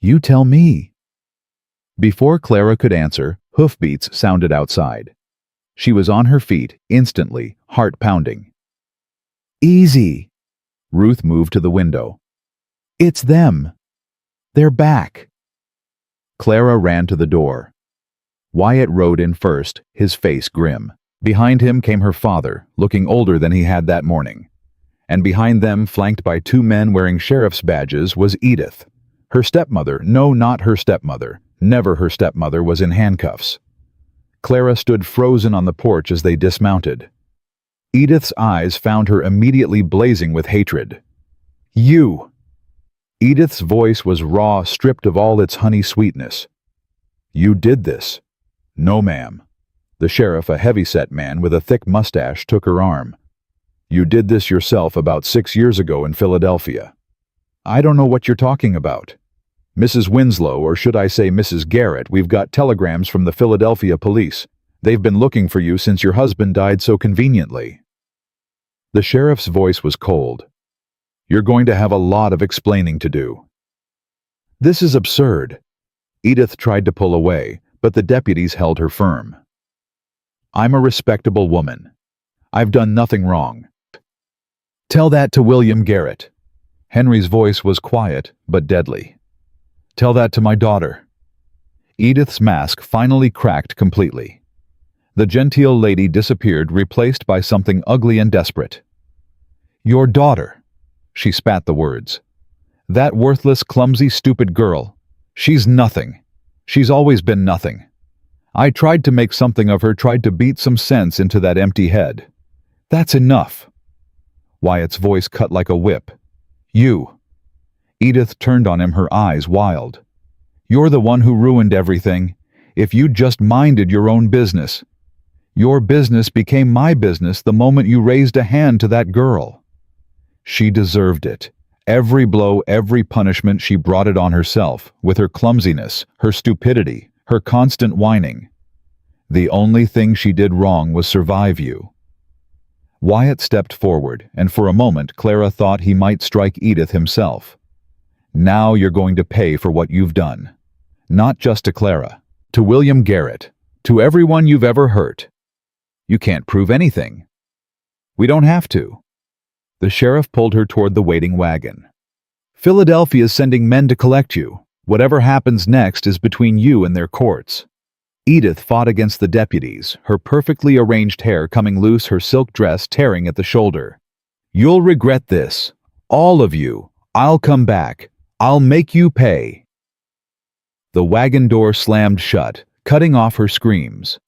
You tell me. Before Clara could answer, hoofbeats sounded outside. She was on her feet, instantly, heart pounding. Easy. Ruth moved to the window. It's them. They're back. Clara ran to the door. Wyatt rode in first, his face grim. Behind him came her father, looking older than he had that morning. And behind them, flanked by 2 men wearing sheriff's badges, was Edith. Her stepmother, no, not her stepmother, never her stepmother, was in handcuffs. Clara stood frozen on the porch as they dismounted. Edith's eyes found her immediately blazing with hatred. You! Edith's voice was raw, stripped of all its honey sweetness. You did this. No, ma'am. The sheriff, a heavy-set man with a thick mustache, took her arm. You did this yourself about 6 years ago in Philadelphia. I don't know what you're talking about. Mrs. Winslow, or should I say Mrs. Garrett, we've got telegrams from the Philadelphia police. They've been looking for you since your husband died so conveniently. The sheriff's voice was cold. You're going to have a lot of explaining to do. This is absurd. Edith tried to pull away, but the deputies held her firm. I'm a respectable woman. I've done nothing wrong. Tell that to William Garrett. Henry's voice was quiet, but deadly. Tell that to my daughter. Edith's mask finally cracked completely. The genteel lady disappeared, replaced by something ugly and desperate. Your daughter. She spat the words. That worthless, clumsy, stupid girl. She's nothing. She's always been nothing. I tried to make something of her, tried to beat some sense into that empty head. That's enough. Wyatt's voice cut like a whip. You. Edith turned on him, her eyes wild. You're the one who ruined everything. If you'd just minded your own business. Your business became my business the moment you raised a hand to that girl. She deserved it. Every blow, every punishment, she brought it on herself, with her clumsiness, her stupidity, her constant whining. The only thing she did wrong was survive you. Wyatt stepped forward, and for a moment Clara thought he might strike Edith himself. Now you're going to pay for what you've done. Not just to Clara, to William Garrett, to everyone you've ever hurt. You can't prove anything. We don't have to. The sheriff pulled her toward the waiting wagon. Philadelphia's sending men to collect you. Whatever happens next is between you and their courts. Edith fought against the deputies, her perfectly arranged hair coming loose, her silk dress tearing at the shoulder. You'll regret this. All of you. I'll come back. I'll make you pay. The wagon door slammed shut, cutting off her screams.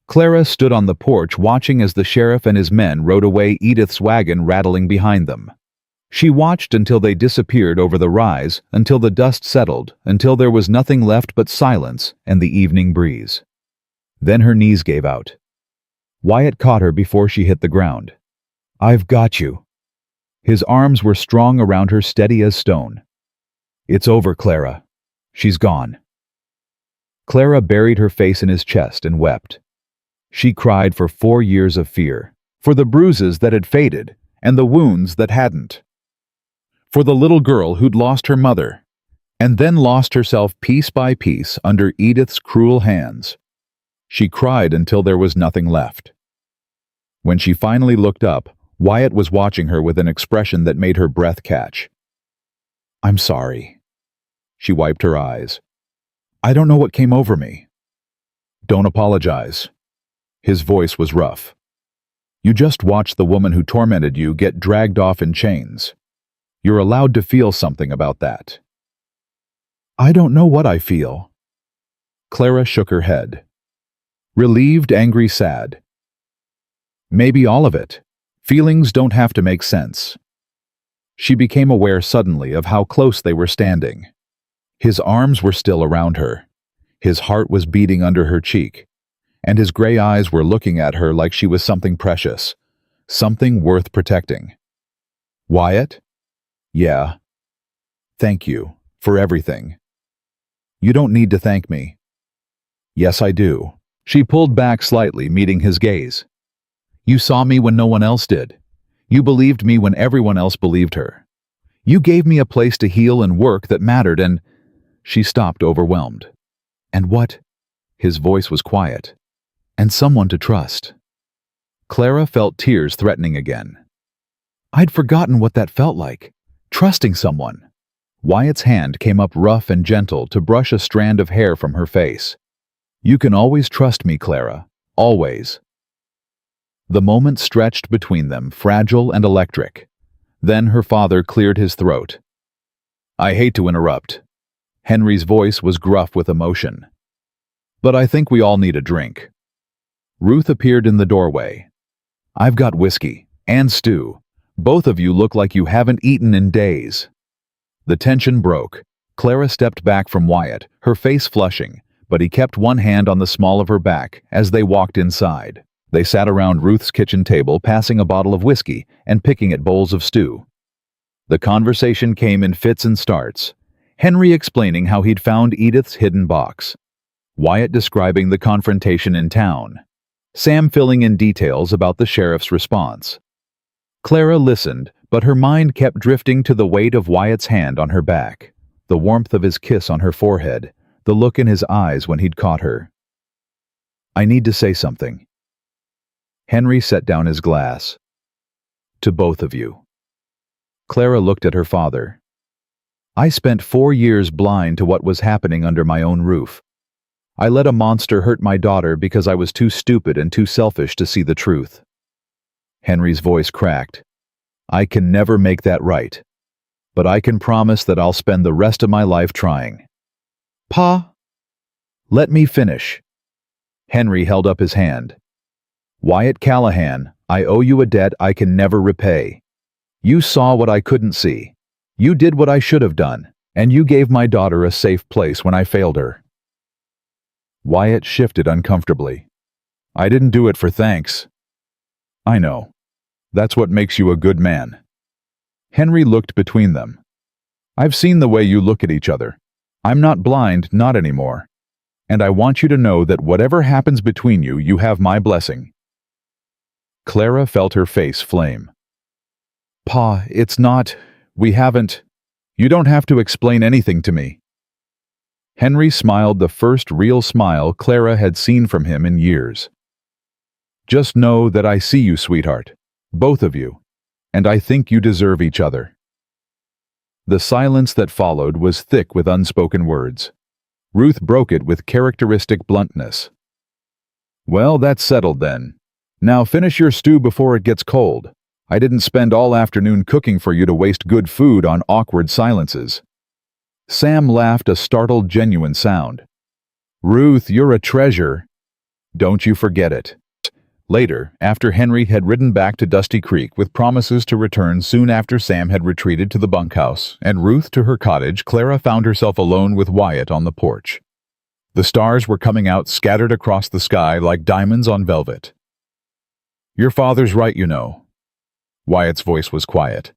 Clara stood on the porch watching as the sheriff and his men rode away, Edith's wagon rattling behind them. She watched until they disappeared over the rise, until the dust settled, until there was nothing left but silence and the evening breeze. Then her knees gave out. Wyatt caught her before she hit the ground. I've got you. His arms were strong around her, steady as stone. It's over, Clara. She's gone. Clara buried her face in his chest and wept. She cried for 4 years of fear, for the bruises that had faded and the wounds that hadn't. For the little girl who'd lost her mother, and then lost herself piece by piece under Edith's cruel hands. She cried until there was nothing left. When she finally looked up, Wyatt was watching her with an expression that made her breath catch. I'm sorry. She wiped her eyes. I don't know what came over me. Don't apologize. His voice was rough. You just watched the woman who tormented you get dragged off in chains. You're allowed to feel something about that. I don't know what I feel. Clara shook her head. Relieved, angry, sad. Maybe all of it. Feelings don't have to make sense. She became aware suddenly of how close they were standing. His arms were still around her. His heart was beating under her cheek, and his gray eyes were looking at her like she was something precious, something worth protecting. Wyatt? Yeah. Thank you for everything. You don't need to thank me. Yes, I do. She pulled back slightly, meeting his gaze. You saw me when no one else did. You believed me when everyone else believed her. You gave me a place to heal and work that mattered, and... She stopped, overwhelmed. And what? His voice was quiet. And someone to trust. Clara felt tears threatening again. I'd forgotten what that felt like. Trusting someone. Wyatt's hand came up rough and gentle to brush a strand of hair from her face. You can always trust me, Clara. Always. The moment stretched between them, fragile and electric. Then her father cleared his throat. I hate to interrupt. Henry's voice was gruff with emotion. But I think we all need a drink. Ruth appeared in the doorway. I've got whiskey and stew. Both of you look like you haven't eaten in days. The tension broke. Clara stepped back from Wyatt, her face flushing, but he kept one hand on the small of her back as they walked inside. They sat around Ruth's kitchen table, passing a bottle of whiskey and picking at bowls of stew. The conversation came in fits and starts. Henry explaining how he'd found Edith's hidden box. Wyatt describing the confrontation in town. Sam filling in details about the sheriff's response. Clara listened, but her mind kept drifting to the weight of Wyatt's hand on her back, the warmth of his kiss on her forehead, the look in his eyes when he'd caught her. I need to say something. Henry set down his glass. To both of you. Clara looked at her father. I spent 4 years blind to what was happening under my own roof. I let a monster hurt my daughter because I was too stupid and too selfish to see the truth. Henry's voice cracked. I can never make that right, but I can promise that I'll spend the rest of my life trying. Pa? Let me finish. Henry held up his hand. Wyatt Callahan, I owe you a debt I can never repay. You saw what I couldn't see. You did what I should have done, and you gave my daughter a safe place when I failed her. Wyatt shifted uncomfortably. I didn't do it for thanks. I know. That's what makes you a good man. Henry looked between them. I've seen the way you look at each other. I'm not blind, not anymore. And I want you to know that whatever happens between you, you have my blessing. Clara felt her face flame. Pa, it's not... We haven't... You don't have to explain anything to me." Henry smiled, the first real smile Clara had seen from him in years. "Just know that I see you, sweetheart. Both of you. And I think you deserve each other." The silence that followed was thick with unspoken words. Ruth broke it with characteristic bluntness. "Well, that's settled then. Now finish your stew before it gets cold. I didn't spend all afternoon cooking for you to waste good food on awkward silences." Sam laughed, a startled, genuine sound. "Ruth, you're a treasure. Don't you forget it." Later, after Henry had ridden back to Dusty Creek with promises to return soon after Sam had retreated to the bunkhouse and Ruth to her cottage, Clara found herself alone with Wyatt on the porch. The stars were coming out, scattered across the sky like diamonds on velvet. "Your father's right, you know." Wyatt's voice was quiet.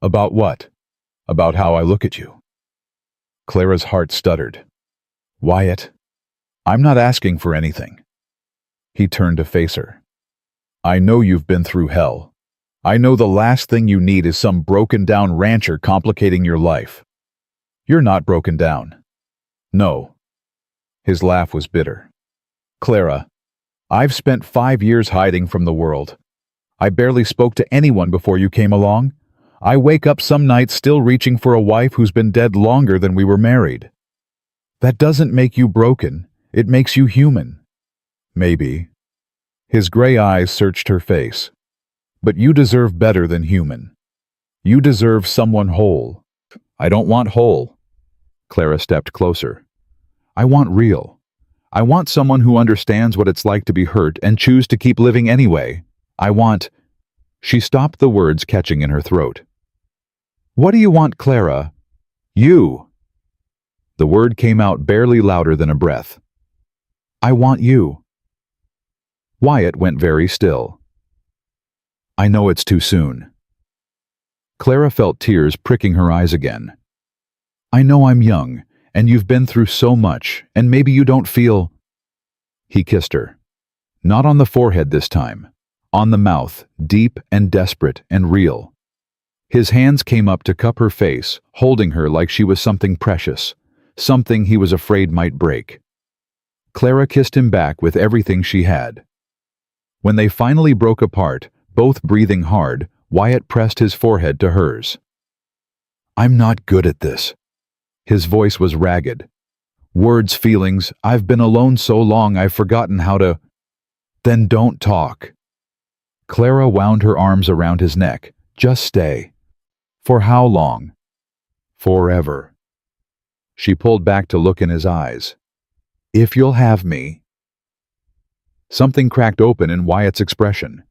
"About what?" "About how I look at you." Clara's heart stuttered. "Wyatt, I'm not asking for anything." He turned to face her. "I know you've been through hell. I know the last thing you need is some broken-down rancher complicating your life. You're not broken down." "No." His laugh was bitter. "Clara, I've spent 5 years hiding from the world. I barely spoke to anyone before you came along. I wake up some nights still reaching for a wife who's been dead longer than we were married. That doesn't make you broken. It makes you human." "Maybe." His gray eyes searched her face. "But you deserve better than human. You deserve someone whole." "I don't want whole." Clara stepped closer. "I want real. I want someone who understands what it's like to be hurt and choose to keep living anyway. I want—" She stopped, the words catching in her throat. "What do you want, Clara?" "You." The word came out barely louder than a breath. "I want you." Wyatt went very still. "I know it's too soon." Clara felt tears pricking her eyes again. "I know I'm young, and you've been through so much, and maybe you don't feel—" He kissed her. Not on the forehead this time. On the mouth, deep and desperate and real. His hands came up to cup her face, holding her like she was something precious, something he was afraid might break. Clara kissed him back with everything she had. When they finally broke apart, both breathing hard, Wyatt pressed his forehead to hers. "I'm not good at this." His voice was ragged. "Words, feelings, I've been alone so long I've forgotten how to—" "Then don't talk." Clara wound her arms around his neck. "Just stay." "For how long?" "Forever." She pulled back to look in his eyes. "If you'll have me." Something cracked open in Wyatt's expression.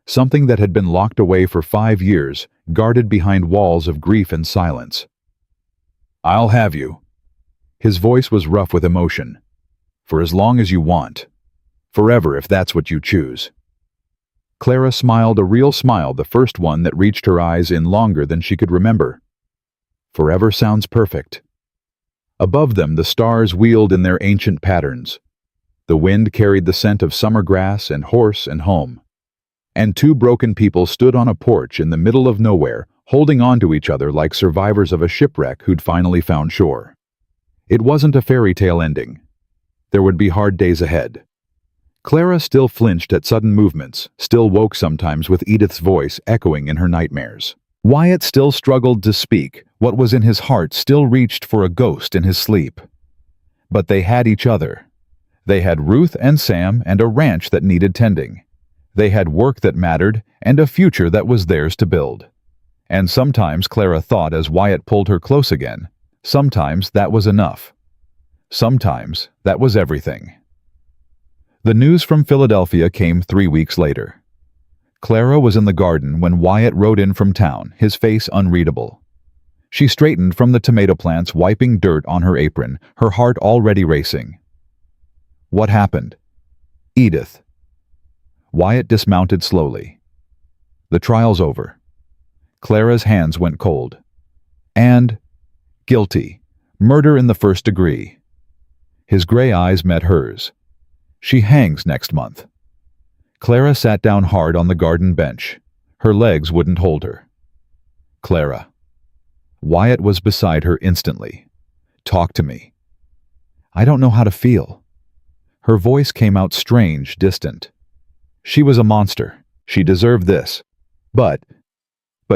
Something that had been locked away for 5 years, guarded behind walls of grief and silence. "I'll have you." His voice was rough with emotion. "For as long as you want. Forever if that's what you choose." Clara smiled, a real smile, the first one that reached her eyes in longer than she could remember. Forever sounds perfect. Above them the stars wheeled in their ancient patterns. The wind carried the scent of summer grass and horse and home. And two broken people stood on a porch in the middle of nowhere, holding on to each other like survivors of a shipwreck who'd finally found shore. It wasn't a fairy tale ending. There would be hard days ahead. Clara still flinched at sudden movements, still woke sometimes with Edith's voice echoing in her nightmares. Wyatt still struggled to speak. What was in his heart still reached for a ghost in his sleep. But they had each other. They had Ruth and Sam and a ranch that needed tending. They had work that mattered and a future that was theirs to build. And sometimes, Clara thought as Wyatt pulled her close again, sometimes that was enough. Sometimes that was everything. The news from Philadelphia came 3 weeks later. Clara was in the garden when Wyatt rode in from town, his face unreadable. She straightened from the tomato plants, wiping dirt on her apron, her heart already racing. "What happened?" "Edith." Wyatt dismounted slowly. "The trial's over." Clara's hands went cold. "And guilty. Murder in the first degree." His gray eyes met hers. "She hangs next month." Clara sat down hard on the garden bench. Her legs wouldn't hold her. "Clara." Wyatt was beside her instantly. "Talk to me." "I don't know how to feel." Her voice came out strange, distant. She was a monster. She deserved this. But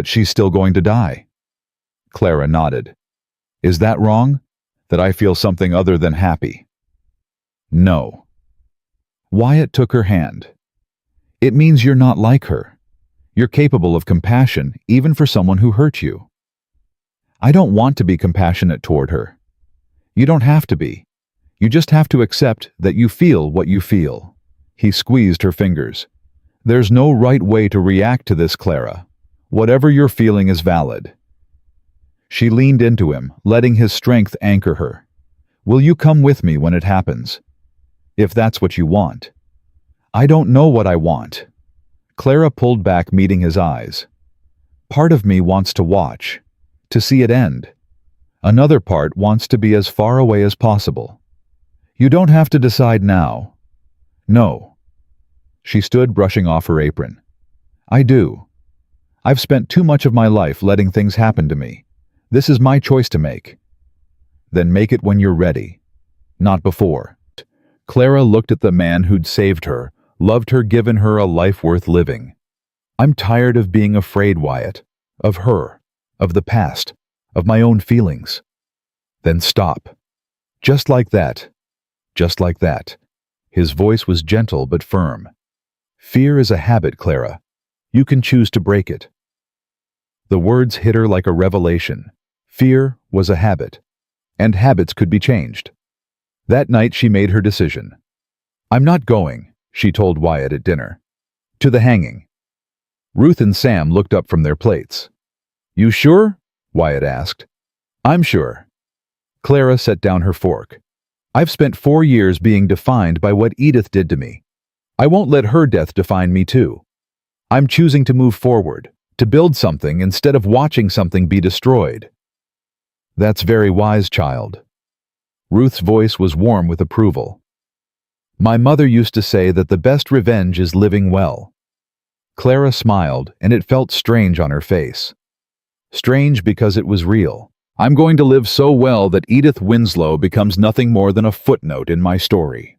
she's still going to die. Clara nodded. "Is that wrong? That I feel something other than happy?" "No." Wyatt took her hand. "It means you're not like her. You're capable of compassion, even for someone who hurt you." "I don't want to be compassionate toward her." "You don't have to be. You just have to accept that you feel what you feel." He squeezed her fingers. "There's no right way to react to this, Clara. Whatever you're feeling is valid." She leaned into him, letting his strength anchor her. "Will you come with me when it happens? If that's what you want." "I don't know what I want." Clara pulled back, meeting his eyes. "Part of me wants to watch, to see it end. Another part wants to be as far away as possible. You don't have to decide now." "No." She stood, brushing off her apron. "I do. I've spent too much of my life letting things happen to me. This is my choice to make." "Then make it when you're ready, not before." Clara looked at the man who'd saved her, loved her, given her a life worth living. "I'm tired of being afraid, Wyatt. Of her. Of the past. Of my own feelings." "Then stop." "Just like that. Just like that." His voice was gentle but firm. "Fear is a habit, Clara. You can choose to break it." The words hit her like a revelation. Fear was a habit, and habits could be changed. That night she made her decision. "I'm not going," she told Wyatt at dinner. "To the hanging." Ruth and Sam looked up from their plates. "You sure?" Wyatt asked. "I'm sure." Clara set down her fork. "I've spent 4 years being defined by what Edith did to me. I won't let her death define me too. I'm choosing to move forward, to build something instead of watching something be destroyed." "That's very wise, child." Ruth's voice was warm with approval. "My mother used to say that the best revenge is living well." Clara smiled, and it felt strange on her face. Strange because it was real. "I'm going to live so well that Edith Winslow becomes nothing more than a footnote in my story."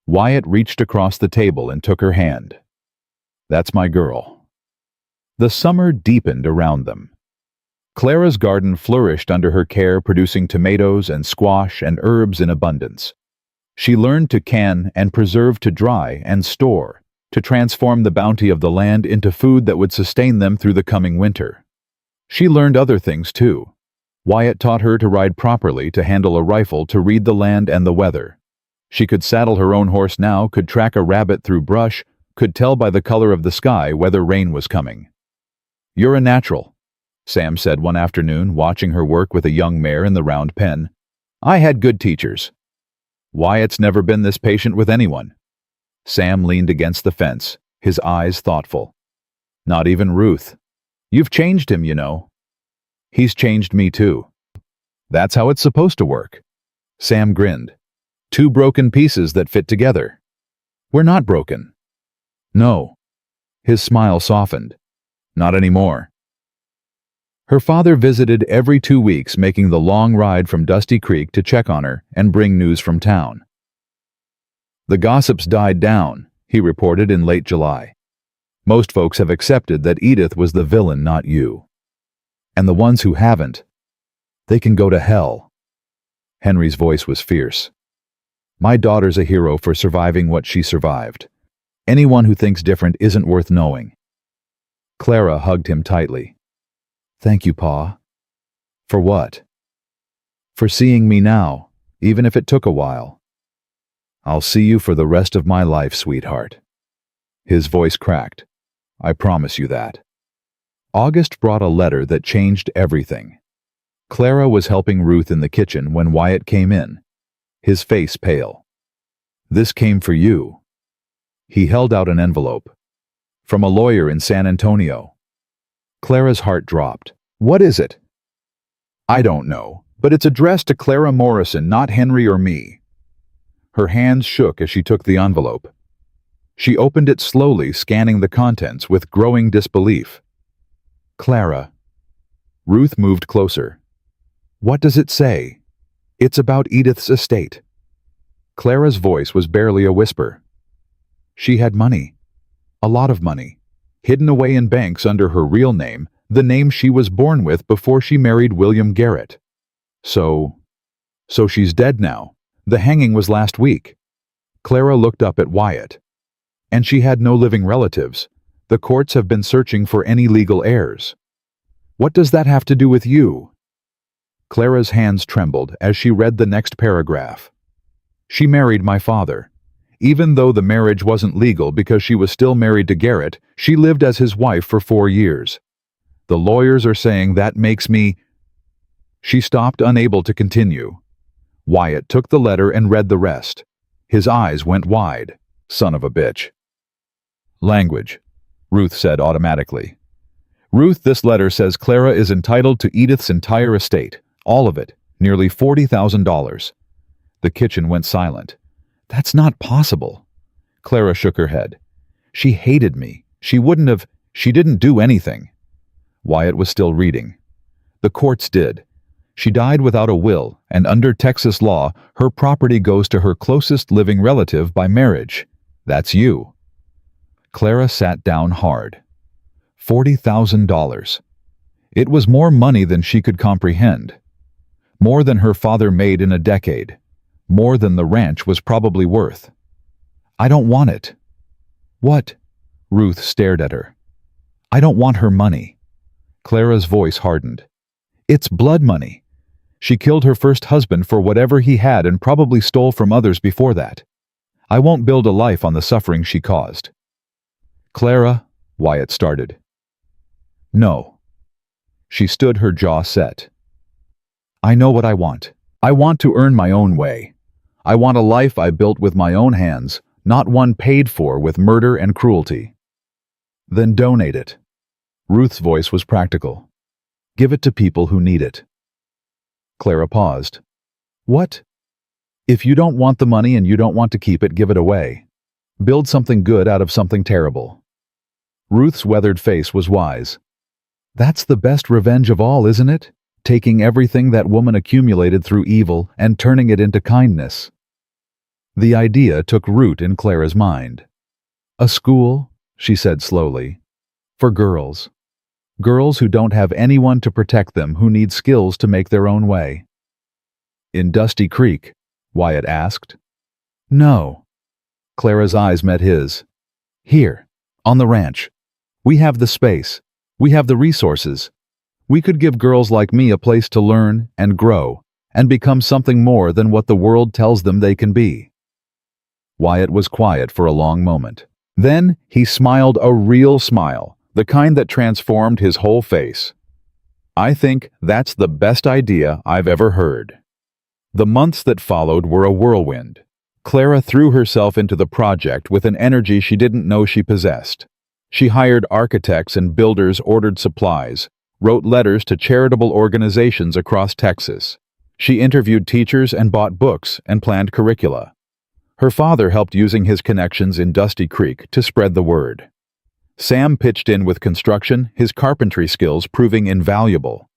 Wyatt reached across the table and took her hand. "That's my girl." The summer deepened around them. Clara's garden flourished under her care, producing tomatoes and squash and herbs in abundance. She learned to can and preserve, to dry and store, to transform the bounty of the land into food that would sustain them through the coming winter. She learned other things too. Wyatt taught her to ride properly, to handle a rifle, to read the land and the weather. She could saddle her own horse now, could track a rabbit through brush, could tell by the color of the sky whether rain was coming. "You're a natural," Sam said one afternoon, watching her work with a young mare in the round pen. "I had good teachers." "Wyatt's never been this patient with anyone." Sam leaned against the fence, his eyes thoughtful. "Not even Ruth. You've changed him, you know." "He's changed me too." "That's how it's supposed to work." Sam grinned. "Two broken pieces that fit together." "We're not broken." "No." His smile softened. "Not anymore." Her father visited every 2 weeks, making the long ride from Dusty Creek to check on her and bring news from town. "The gossips died down," he reported in late July. "Most folks have accepted that Edith was the villain, not you. And the ones who haven't, they can go to hell." Henry's voice was fierce. "My daughter's a hero for surviving what she survived. Anyone who thinks different isn't worth knowing." Clara hugged him tightly. "Thank you, Pa." "For what?" "For seeing me now, even if it took a while." "I'll see you for the rest of my life, sweetheart." His voice cracked. "I promise you that." August brought a letter that changed everything. Clara was helping Ruth in the kitchen when Wyatt came in, his face pale. "This came for you." He held out an envelope. "From a lawyer in San Antonio." Clara's heart dropped. "What is it?" "I don't know, but it's addressed to Clara Morrison, not Henry or me." Her hands shook as she took the envelope. She opened it slowly, scanning the contents with growing disbelief. "Clara." Ruth moved closer. What does it say? It's about Edith's estate. Clara's voice was barely a whisper. She had money. A lot of money. Hidden away in banks under her real name, the name she was born with before she married William Garrett. So she's dead now. The hanging was last week. Clara looked up at Wyatt. And she had no living relatives. The courts have been searching for any legal heirs. What does that have to do with you? Clara's hands trembled as she read the next paragraph. She married my father. Even though the marriage wasn't legal because she was still married to Garrett, she lived as his wife for 4 years. The lawyers are saying that makes me... She stopped, unable to continue. Wyatt took the letter and read the rest. His eyes went wide. Son of a bitch. Language, Ruth said automatically. Ruth, this letter says Clara is entitled to Edith's entire estate. All of it. Nearly $40,000. The kitchen went silent. That's not possible. Clara shook her head. She hated me. She didn't do anything. Wyatt was still reading. The courts did. She died without a will, and under Texas law, her property goes to her closest living relative by marriage. That's you. Clara sat down hard. $40,000. It was more money than she could comprehend. More than her father made in a decade. More than the ranch was probably worth. I don't want it. What? Ruth stared at her. I don't want her money. Clara's voice hardened. It's blood money. She killed her first husband for whatever he had and probably stole from others before that. I won't build a life on the suffering she caused. Clara, Wyatt started. No. She stood, her jaw set. I know what I want. I want to earn my own way. I want a life I built with my own hands, not one paid for with murder and cruelty. Then donate it. Ruth's voice was practical. Give it to people who need it. Clara paused. What? If you don't want the money and you don't want to keep it, give it away. Build something good out of something terrible. Ruth's weathered face was wise. That's the best revenge of all, isn't it? Taking everything that woman accumulated through evil and turning it into kindness. The idea took root in Clara's mind. A school, she said slowly, for girls. Girls who don't have anyone to protect them, who need skills to make their own way. In Dusty Creek? Wyatt asked. No. Clara's eyes met his. Here, on the ranch. We have the space. We have the resources. We could give girls like me a place to learn and grow and become something more than what the world tells them they can be. Wyatt was quiet for a long moment. Then he smiled, a real smile, the kind that transformed his whole face. I think that's the best idea I've ever heard. The months that followed were a whirlwind. Clara threw herself into the project with an energy she didn't know she possessed. She hired architects and builders, ordered supplies, wrote letters to charitable organizations across Texas. She interviewed teachers and bought books and planned curricula. Her father helped, using his connections in Dusty Creek to spread the word. Sam pitched in with construction, his carpentry skills proving invaluable.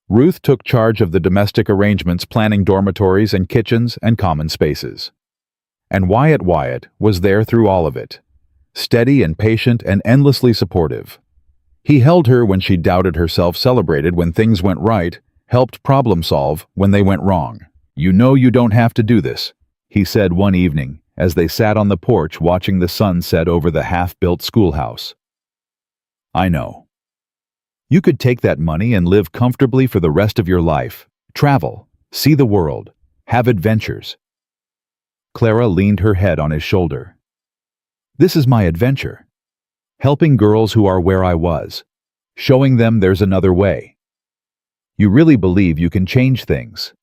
Ruth took charge of the domestic arrangements, planning dormitories and kitchens and common spaces. And Wyatt was there through all of it, steady and patient and endlessly supportive. He held her when she doubted herself, celebrated when things went right, helped problem solve when they went wrong. You know you don't have to do this, he said one evening as they sat on the porch watching the sun set over the half-built schoolhouse. I know. You could take that money and live comfortably for the rest of your life, travel, see the world, have adventures. Clara leaned her head on his shoulder. This is my adventure. Helping girls who are where I was, showing them there's another way. You really believe you can change things?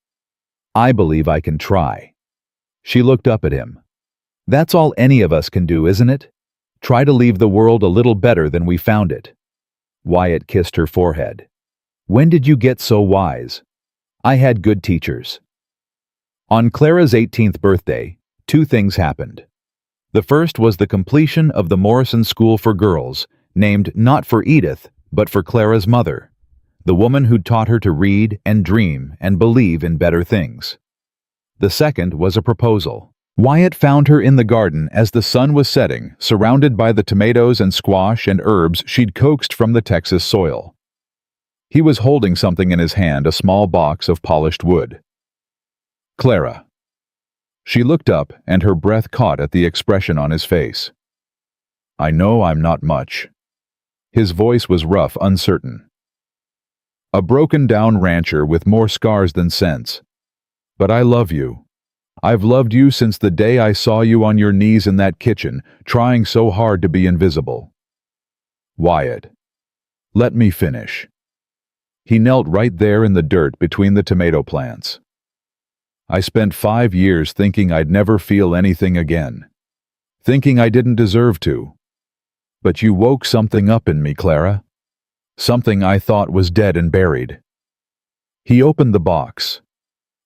I believe I can try. She looked up at him. That's all any of us can do, isn't it? Try to leave the world a little better than we found it. Wyatt kissed her forehead. When did you get so wise? I had good teachers. On Clara's 18th birthday, 2 things happened. The first was the completion of the Morrison School for Girls, named not for Edith, but for Clara's mother. the woman who'd taught her to read and dream and believe in better things. The second was a proposal. Wyatt found her in the garden as the sun was setting, surrounded by the tomatoes and squash and herbs she'd coaxed from the Texas soil. He was holding something in his hand, a small box of polished wood. "Clara." She looked up, and her breath caught at the expression on his face. "I know I'm not much." His voice was rough, uncertain. "A broken-down rancher with more scars than sense. But I love you. I've loved you since the day I saw you on your knees in that kitchen, trying so hard to be invisible." "Wyatt, let me finish." He knelt right there in the dirt between the tomato plants. "I spent 5 years thinking I'd never feel anything again. Thinking I didn't deserve to. But you woke something up in me, Clara. Something I thought was dead and buried." He opened the box.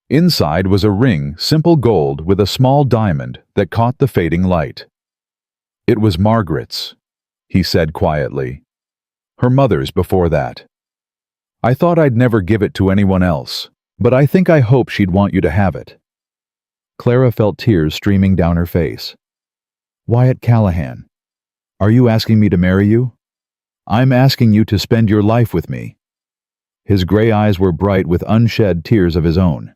Inside was a ring, simple gold, with a small diamond that caught the fading light. "It was Margaret's," he said quietly. "Her mother's before that. I thought I'd never give it to anyone else, but I think I hope she'd want you to have it." Clara felt tears streaming down her face. "Wyatt Callahan, are you asking me to marry you?" "I'm asking you to spend your life with me." His gray eyes were bright with unshed tears of his own.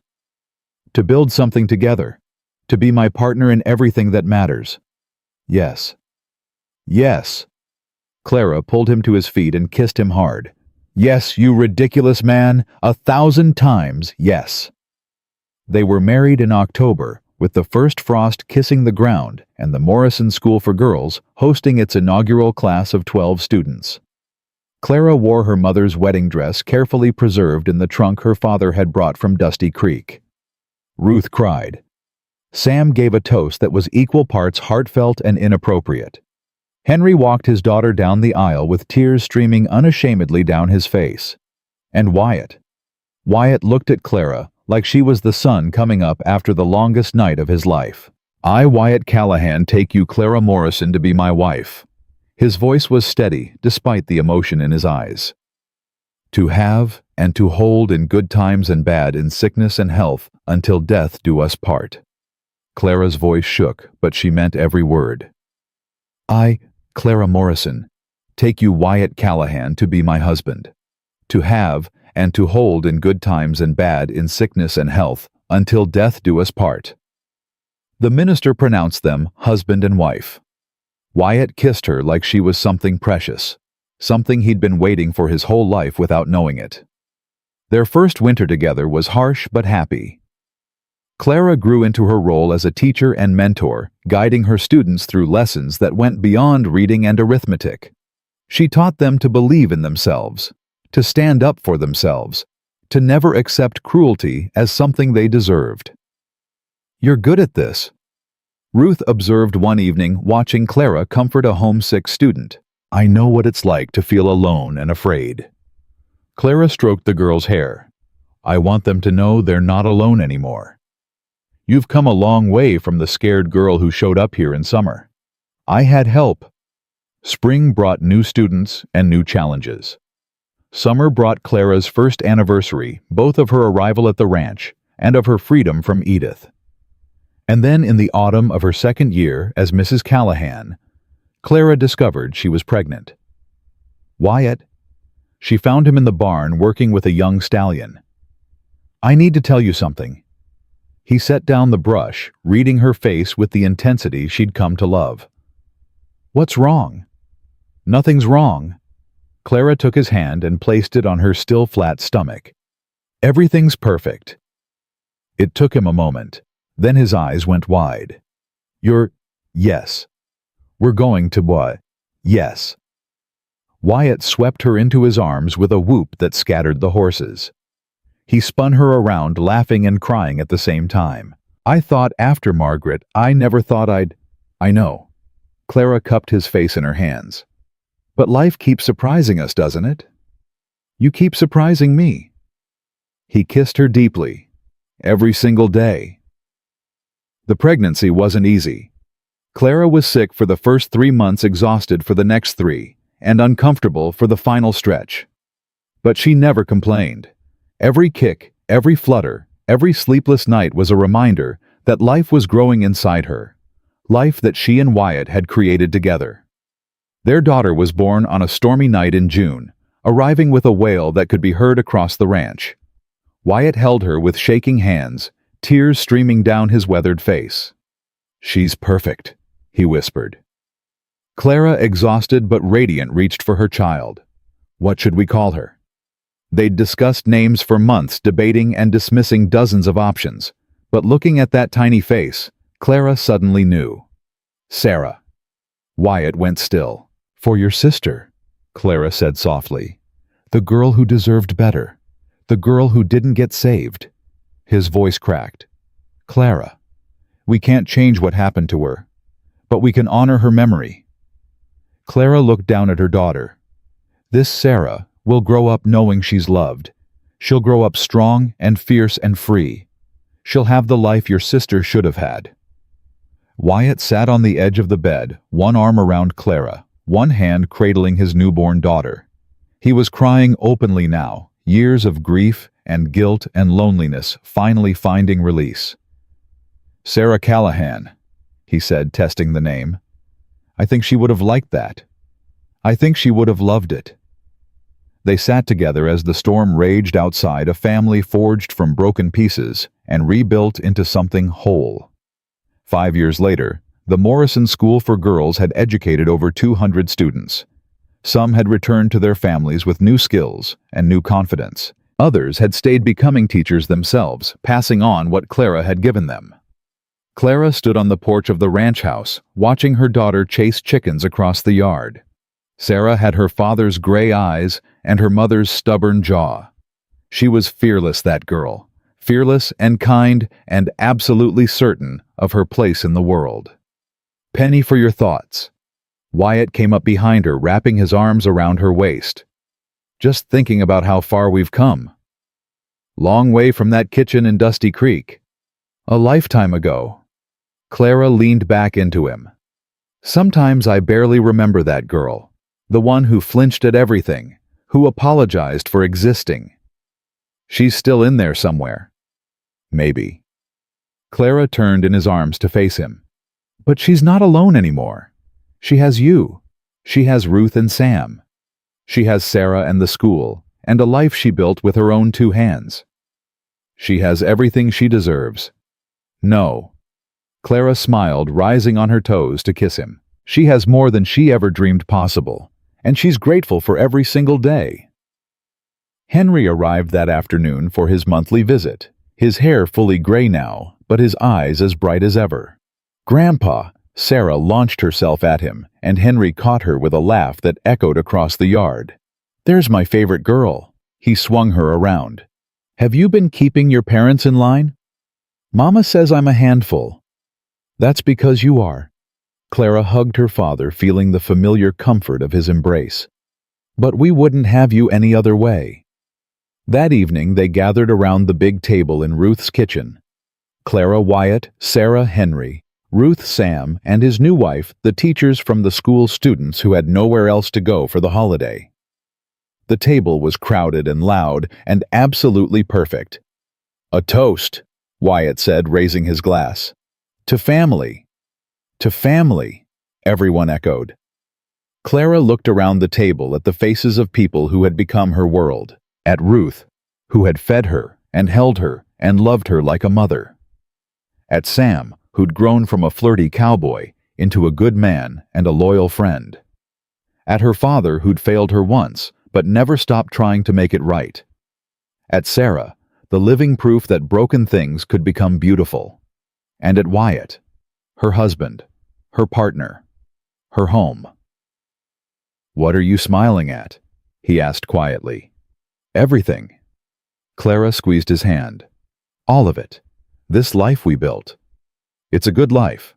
"To build something together. To be my partner in everything that matters." "Yes." "Yes." Clara pulled him to his feet and kissed him hard. "Yes, you ridiculous man, 1,000 times yes." They were married in October, with the first frost kissing the ground and the Morrison School for Girls hosting its inaugural class of 12 students. Clara wore her mother's wedding dress, carefully preserved in the trunk her father had brought from Dusty Creek. Ruth cried. Sam gave a toast that was equal parts heartfelt and inappropriate. Henry walked his daughter down the aisle with tears streaming unashamedly down his face. And Wyatt. Wyatt looked at Clara like she was the sun coming up after the longest night of his life. "I, Wyatt Callahan, take you, Clara Morrison, to be my wife." His voice was steady, despite the emotion in his eyes. "To have and to hold in good times and bad, in sickness and health, until death do us part." Clara's voice shook, but she meant every word. "I, Clara Morrison, take you, Wyatt Callahan, to be my husband. To have and to hold in good times and bad, in sickness and health, until death do us part." The minister pronounced them husband and wife. Wyatt kissed her like she was something precious, something he'd been waiting for his whole life without knowing it. Their first winter together was harsh but happy. Clara grew into her role as a teacher and mentor, guiding her students through lessons that went beyond reading and arithmetic. She taught them to believe in themselves, to stand up for themselves, to never accept cruelty as something they deserved. "You're good at this," Ruth observed one evening watching Clara comfort a homesick student. "I know what it's like to feel alone and afraid." Clara stroked the girl's hair. "I want them to know they're not alone anymore. You've come a long way from the scared girl who showed up here in summer. I had help." Spring brought new students and new challenges. Summer brought Clara's first anniversary, both of her arrival at the ranch and of her freedom from Edith. And then in the autumn of her second year as Mrs. Callahan, Clara discovered she was pregnant. "Wyatt." She found him in the barn working with a young stallion. "I need to tell you something." He set down the brush, reading her face with the intensity she'd come to love. "What's wrong?" "Nothing's wrong." Clara took his hand and placed it on her still flat stomach. "Everything's perfect." It took him a moment. Then his eyes went wide. Yes. We're going to what? Yes." Wyatt swept her into his arms with a whoop that scattered the horses. He spun her around, laughing and crying at the same time. "I thought after Margaret, I never thought I know." Clara cupped his face in her hands. "But life keeps surprising us, doesn't it? You keep surprising me." He kissed her deeply. "Every single day." The pregnancy wasn't easy. Clara was sick for the first 3 months, exhausted for the next 3, and uncomfortable for the final stretch. But she never complained. Every kick, every flutter, every sleepless night was a reminder that life was growing inside her, life that she and Wyatt had created together. Their daughter was born on a stormy night in June, arriving with a wail that could be heard across the ranch. Wyatt held her with shaking hands, tears streaming down his weathered face. "She's perfect," he whispered. Clara, exhausted but radiant, reached for her child. What should we call her? They'd discussed names for months, debating and dismissing dozens of options, but looking at that tiny face, Clara suddenly knew. Sarah. Wyatt went still. "For your sister," Clara said softly. "The girl who deserved better. The girl who didn't get saved." His voice cracked. "Clara, we can't change what happened to her, but we can honor her memory." Clara looked down at her daughter. "This Sarah will grow up knowing she's loved. She'll grow up strong and fierce and free. She'll have the life your sister should have had." Wyatt sat on the edge of the bed, one arm around Clara, one hand cradling his newborn daughter. He was crying openly now, years of grief and guilt and loneliness finally finding release. "Sarah Callahan," he said, testing the name. "I think she would have liked that. I think she would have loved it." They sat together as the storm raged outside, a family forged from broken pieces and rebuilt into something whole. 5 years later, the Morrison School for Girls had educated over 200 students. Some had returned to their families with new skills and new confidence. Others had stayed becoming teachers themselves, passing on what Clara had given them. Clara stood on the porch of the ranch house, watching her daughter chase chickens across the yard. Sarah had her father's gray eyes and her mother's stubborn jaw. She was fearless, that girl, fearless and kind and absolutely certain of her place in the world. "Penny, for your thoughts." Wyatt came up behind her, wrapping his arms around her waist. "Just thinking about how far we've come. Long way from that kitchen in Dusty Creek. A lifetime ago." Clara leaned back into him. "Sometimes I barely remember that girl, the one who flinched at everything, who apologized for existing. She's still in there somewhere. Maybe." Clara turned in his arms to face him. "But she's not alone anymore. She has you. She has Ruth and Sam. She has Sarah and the school, and a life she built with her own 2 hands. She has everything she deserves." "No." Clara smiled, rising on her toes to kiss him. "She has more than she ever dreamed possible, and she's grateful for every single day." Henry arrived that afternoon for his monthly visit, his hair fully gray now, but his eyes as bright as ever. "Grandpa!" Sarah launched herself at him, and Henry caught her with a laugh that echoed across the yard. "There's my favorite girl." He swung her around. "Have you been keeping your parents in line?" "Mama says I'm a handful." "That's because you are." Clara hugged her father, feeling the familiar comfort of his embrace. "But we wouldn't have you any other way." That evening they gathered around the big table in Ruth's kitchen. Clara, Wyatt, Sarah, Henry, Ruth, Sam, and his new wife, the teachers from the school students who had nowhere else to go for the holiday. The table was crowded and loud and absolutely perfect. "A toast," Wyatt said, raising his glass. "To family." "To family," everyone echoed. Clara looked around the table at the faces of people who had become her world, at Ruth, who had fed her and held her and loved her like a mother, at Sam, who'd grown from a flirty cowboy into a good man and a loyal friend, at her father who'd failed her once but never stopped trying to make it right, at Sarah, the living proof that broken things could become beautiful, and at Wyatt, her husband, her partner, her home. "What are you smiling at?" he asked quietly. "Everything." Clara squeezed his hand. "All of it. This life we built. It's a good life.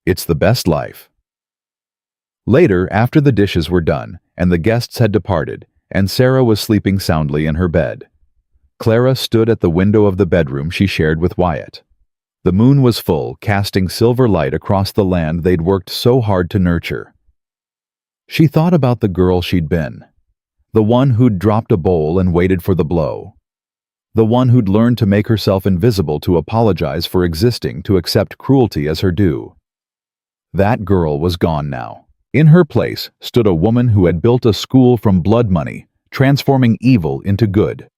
It's the best life." Later, after the dishes were done and the guests had departed, and Sarah was sleeping soundly in her bed, Clara stood at the window of the bedroom she shared with Wyatt. The moon was full, casting silver light across the land they'd worked so hard to nurture. She thought about the girl she'd been, The one who'd dropped a bowl and waited for the blow. The one who'd learned to make herself invisible, to apologize for existing, to accept cruelty as her due. That girl was gone now. In her place stood a woman who had built a school from blood money, transforming evil into good.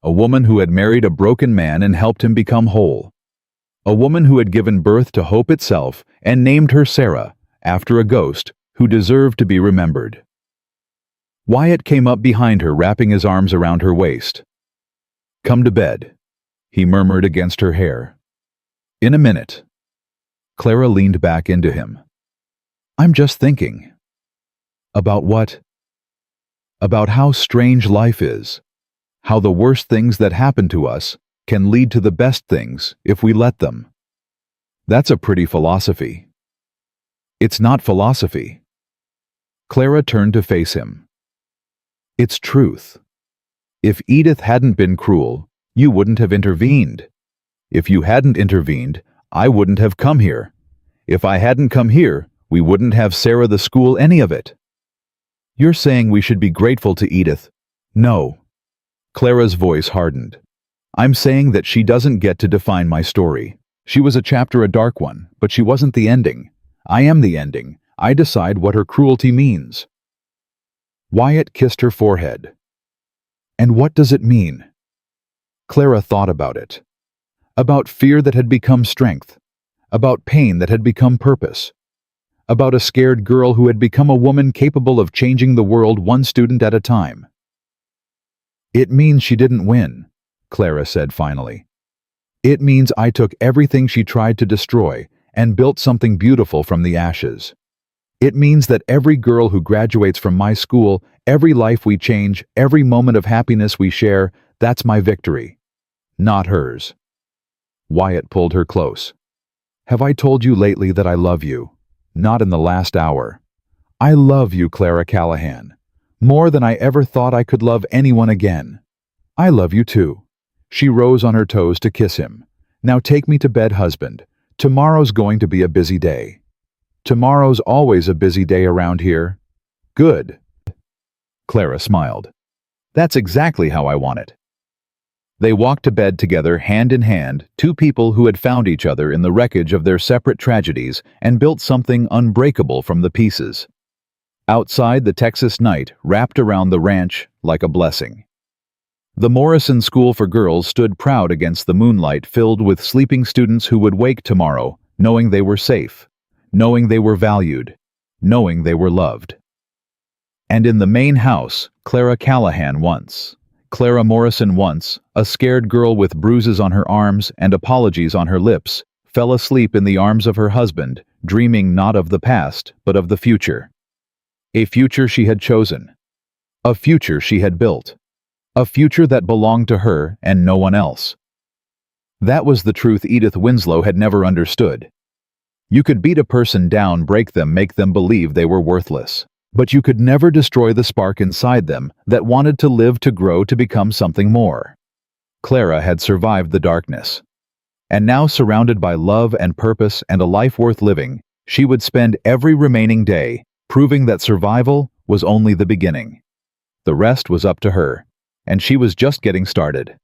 A woman who had married a broken man and helped him become whole. A woman who had given birth to hope itself and named her Sarah, after a ghost who deserved to be remembered. Wyatt came up behind her, wrapping his arms around her waist. "Come to bed," he murmured against her hair. "In a minute." Clara leaned back into him. "I'm just thinking." "About what?" "About how strange life is. How the worst things that happen to us can lead to the best things if we let them." "That's a pretty philosophy." "It's not philosophy." Clara turned to face him. "It's truth. If Edith hadn't been cruel, you wouldn't have intervened. If you hadn't intervened, I wouldn't have come here. If I hadn't come here, we wouldn't have Sarah, the school, any of it." "You're saying we should be grateful to Edith." "No." Clara's voice hardened. "I'm saying that she doesn't get to define my story. She was a chapter, a dark one, but she wasn't the ending. I am the ending. I decide what her cruelty means." Wyatt kissed her forehead. "And what does it mean?" Clara thought about it. About fear that had become strength. About pain that had become purpose. About a scared girl who had become a woman capable of changing the world one student at a time. "It means she didn't win," Clara said finally. "It means I took everything she tried to destroy and built something beautiful from the ashes. It means that every girl who graduates from my school, every life we change, every moment of happiness we share, that's my victory. Not hers." Wyatt pulled her close. "Have I told you lately that I love you? Not in the last hour. I love you, Clara Callahan. More than I ever thought I could love anyone again. I love you too." She rose on her toes to kiss him. "Now take me to bed, husband. Tomorrow's going to be a busy day." "Tomorrow's always a busy day around here." "Good." Clara smiled. "That's exactly how I want it." They walked to bed together, hand in hand, two people who had found each other in the wreckage of their separate tragedies and built something unbreakable from the pieces. Outside, the Texas night wrapped around the ranch like a blessing. The Morrison School for Girls stood proud against the moonlight, filled with sleeping students who would wake tomorrow knowing they were safe, knowing they were valued, knowing they were loved. And in the main house, Clara Morrison once, a scared girl with bruises on her arms and apologies on her lips, fell asleep in the arms of her husband, dreaming not of the past, but of the future. A future she had chosen. A future she had built. A future that belonged to her and no one else. That was the truth Edith Winslow had never understood. You could beat a person down, break them, make them believe they were worthless. But you could never destroy the spark inside them that wanted to live, to grow, to become something more. Clara had survived the darkness. And now, surrounded by love and purpose and a life worth living, she would spend every remaining day proving that survival was only the beginning. The rest was up to her, and she was just getting started.